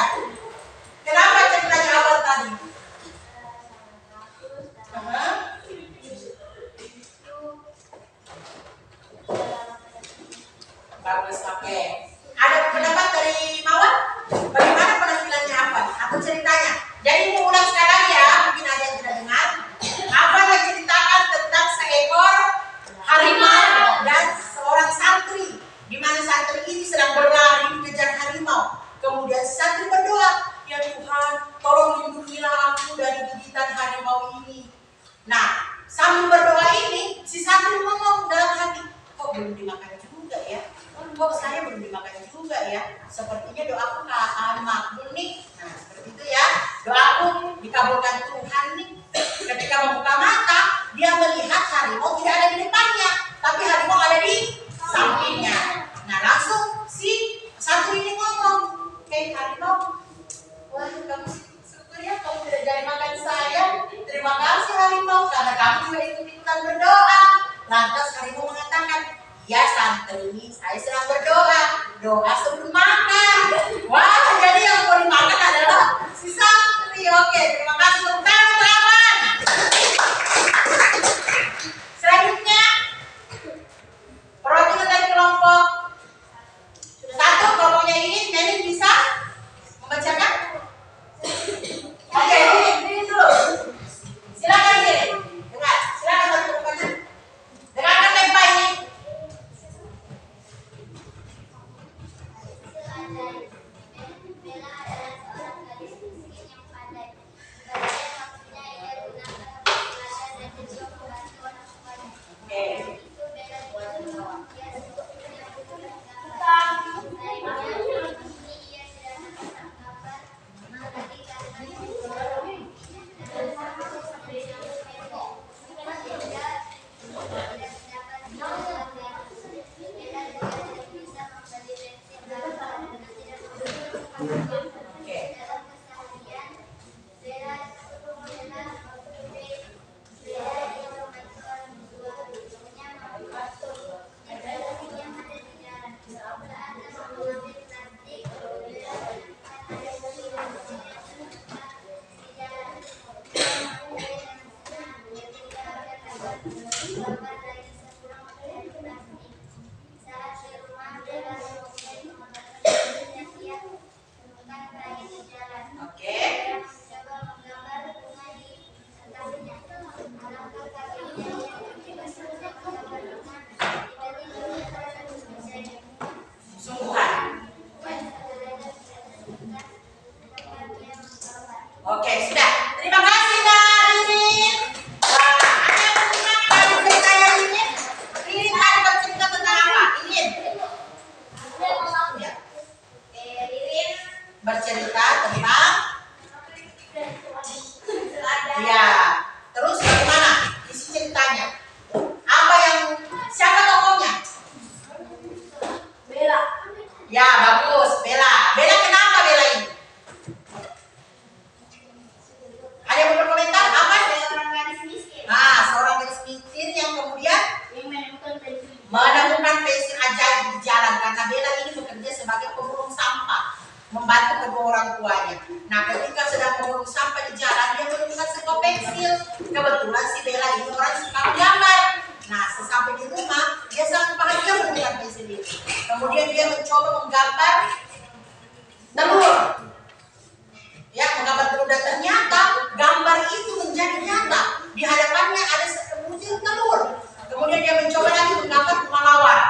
Kenapa ceritanya Afan tadi? Bagus, oke. Ada pendapat dari Mawar? Bagaimana penampilannya Afan atau ceritanya? Jadi mau ulang sekali ya, mungkin ada yang tidak dengar. Afan menceritakan tentang seekor harimau dan seorang santri, di mana santri ini sedang berlari dikejar harimau. Kemudian santri berdoa, ya Tuhan, tolong lindungilah aku dari gigitan harimau ini. Nah, sambil berdoa ini, si santri ngomong dalam hati, kok belum dimakan juga ya? Kok saya belum dimakan juga ya? Sepertinya doaku akan makbul nih. Nah, seperti itu ya. Doaku dikabulkan Tuhan nih. Ketika membuka mata, dia melihat harimau tidak ada di depannya, tapi harimau ada di sampingnya. Nah, langsung si santri ini ngomong, "Hei harimau, wah kamu syukur ya kamu tidak jadi makan saya. Terima kasih harimau karena kamu juga ikut-ikutan berdoa. Lantas harimau mengatakan, ya santri, saya sedang berdoa. Doa sebelum makan. Wah, jadi yang mau dimakan adalah si santri. Oke, terima kasih untuk teman-teman. Selanjutnya, perwakilan dari kelompok 1, kelompoknya ini bisa membacakan? Oke, ini dulu. Silakan ini. Dengar, silakan satu kelompoknya. Dengarkan baik-baik ini. Bella adalah seorang gadis miskin yang pandai. Ibaratnya maksudnya ia gunakan keterampilan dan juga membantu orang tuanya. Oke. Itu Bella juga dia sepertinya bukan gambar. Lainnya, ini ia sedang memasang gambar. Apalagi karena Oke, sudah. Terima kasih Ririn. Wah, ada yang menyimakkan ceritanya Ririn. Ririn tadi bercerita tentang apa? Ririn. Ya. Ririn Bercerita tentang ya. Terus bagaimana isi ceritanya? Apa yang siapa tokohnya? Bella. Ya, bagus. Bella. Bella kenapa Bella ini? Ada yang mau berkomentar? Apa? seorang gadis miskin Ah, seorang gadis miskin yang kemudian yang menemukan pensil. menemukan pensil ajaib di jalan karena Bella ini bekerja sebagai pemulung sampah, membantu kedua orang tuanya. Nah, ketika sedang memulung sampah di jalan, dia menemukan sebuah pensil. Kebetulan si Bella ini orang suka menggambar. Nah, sesampai di rumah, dia sangat bahagia menemukan pensil itu. Kemudian dia mencoba menggambar telur. Ya, menggambar telur dan ternyata gambar itu menjadi nyata. Di hadapannya ada sebutir telur. Kemudian dia mencoba lagi menggambar bunga mawar.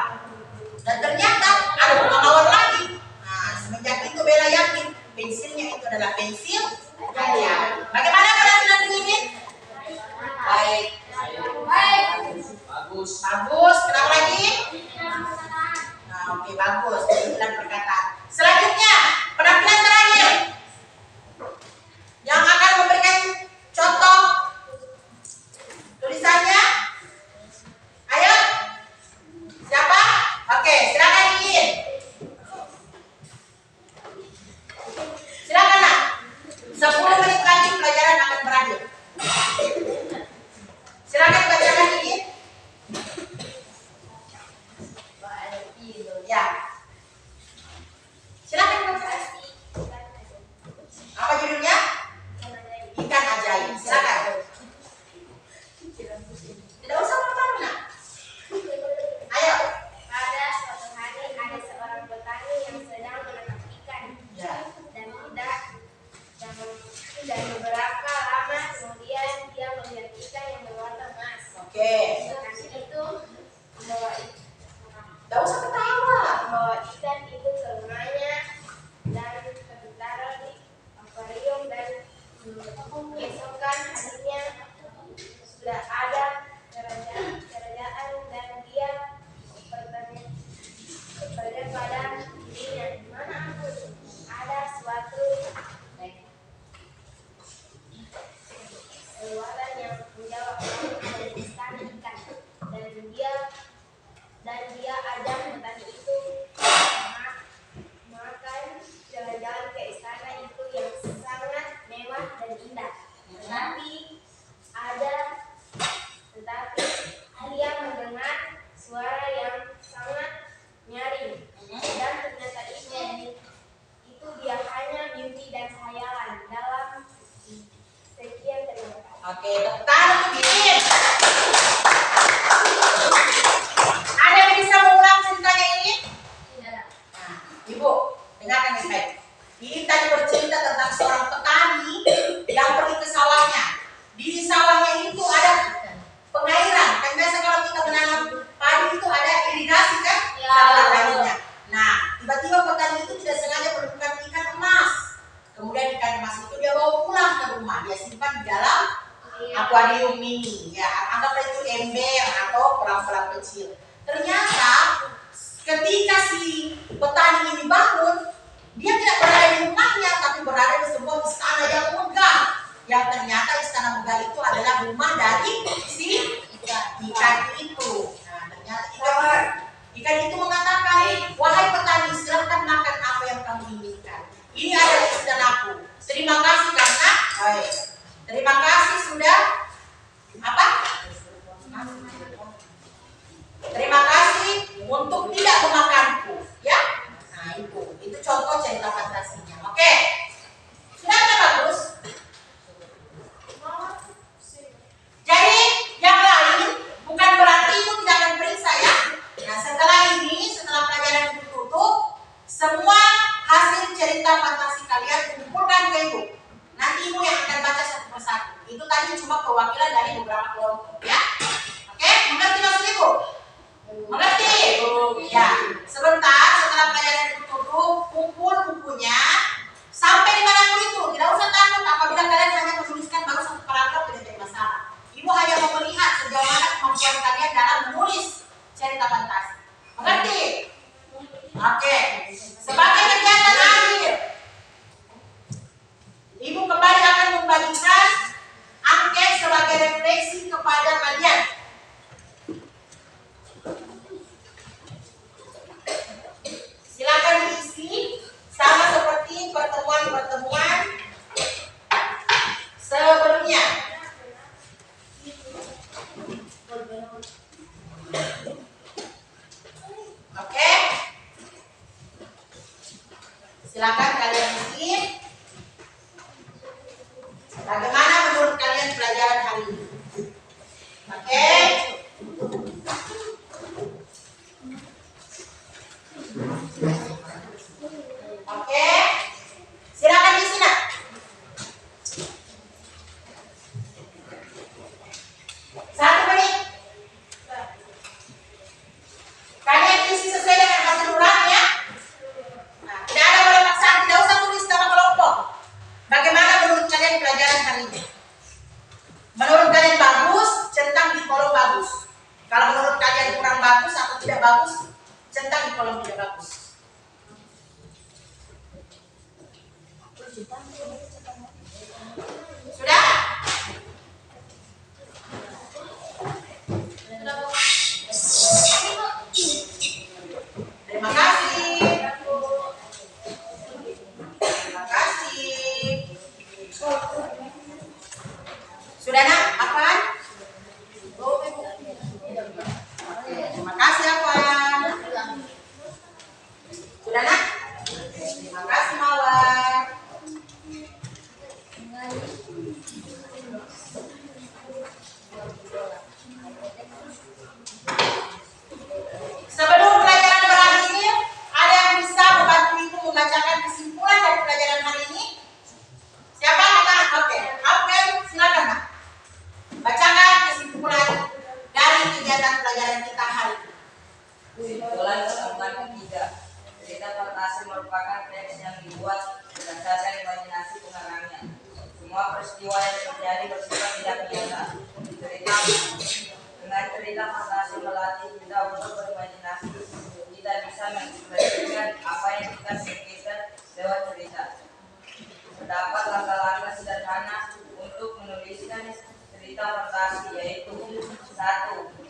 Dan ternyata ada bunga mawar lagi. Nah, semenjak itu Bella yakin pensilnya itu adalah pensil ajaib. Bagaimana penampilan Ririn? Baik. Bagus. Bagus. Kenapa lagi? Nah, oke, bagus. Penampilan perkataan. Selanjutnya, penampilan terakhir yang akan memberikan contoh tulisannya. Ayo, siapa? Oke, silakan Ririn. Silakan nak. 10 menit lagi pelajaran akan berakhir. Silakan bacakan Ririn. Ya. Silakan baca. atau kolam-kolam kecil. Ternyata ketika si petani ini bangun, dia tidak berada di rumahnya, tapi berada di sebuah istana yang megah. Yang ternyata istana megah itu adalah rumah dari si ikan itu. Nah, ternyata ikan itu mengatakan, wahai petani, silakan makan apa yang kamu inginkan. Ini adalah istanaku. Terima kasih karena, terima kasih sudah apa? Terima kasih untuk tidak memakanku, ya. Nah itu contoh cerita fantasinya. Oke, sudah kan bagus. Jadi yang lain bukan berarti itu tidak akan periksa ya. Nah setelah pelajaran itu tutup, semua hasil cerita fantasi kalian kumpulkan ke ibu. Nanti ibu yang akan baca satu persatu. Itu tadi cuma perwakilan dari beberapa kelompok ya. Oke, mengerti maksud ibu? Mengerti? Ya. Sebentar setelah pelajaran itu tutup, kumpul bukunya sampai dimanapun itu. Tidak usah takut apabila kalian hanya menuliskan baru satu paragraf, tidak jadi masalah. Ibu hanya mau melihat sejauh mana kemampuan kalian dalam menulis cerita fantasi. Mengerti? Oke. Sebagai kegiatan akhir, ibu kembali akan membagikan angket sebagai refleksi kepada kalian. Silakan diisi sama seperti pertemuan-pertemuan sebelumnya. Oke. Silakan kalian isi. Bagaimana menurut kalian pelajaran hari ini? Oke. Oke. Silakan isi nak. Satu menit. Kalian isi sesuai dengan hasil uraian ya. Nah, tidak ada boleh paksaan, tidak usah tulis nama kelompok. Bagaimana menurut kalian pelajaran hari ini? Menurut kalian bagus, centang di kolom bagus. Kalau menurut kalian kurang bagus atau tidak bagus, centang di kolom tidak bagus. Sudah? Terima kasih. Terima kasih. Sudah nak? Apaan? Terima kasih apaan? Sudah nak? Terima kasih Mawar. Sebelum pelajaran berakhir, ada yang bisa membantu ibu membacakan kesimpulan dari pelajaran hari ini? Siapa kata? Oke, silakan Pak. Bacakan kesimpulan dari kegiatan pelajaran kita hari ini. Kesimpulan pertemuan ketiga, cerita fantasi merupakan teks yang dibuat berdasarkan imajinasi pengarangnya. Semua peristiwa yang terjadi bersifat tidak nyata. Dengan cerita fantasi melatih kita untuk berimajinasi. Kita bisa mengekspresikan apa yang kita pikirkan lewat cerita. Terdapat langkah-langkah sederhana untuk menuliskan cerita fantasi, yaitu 1.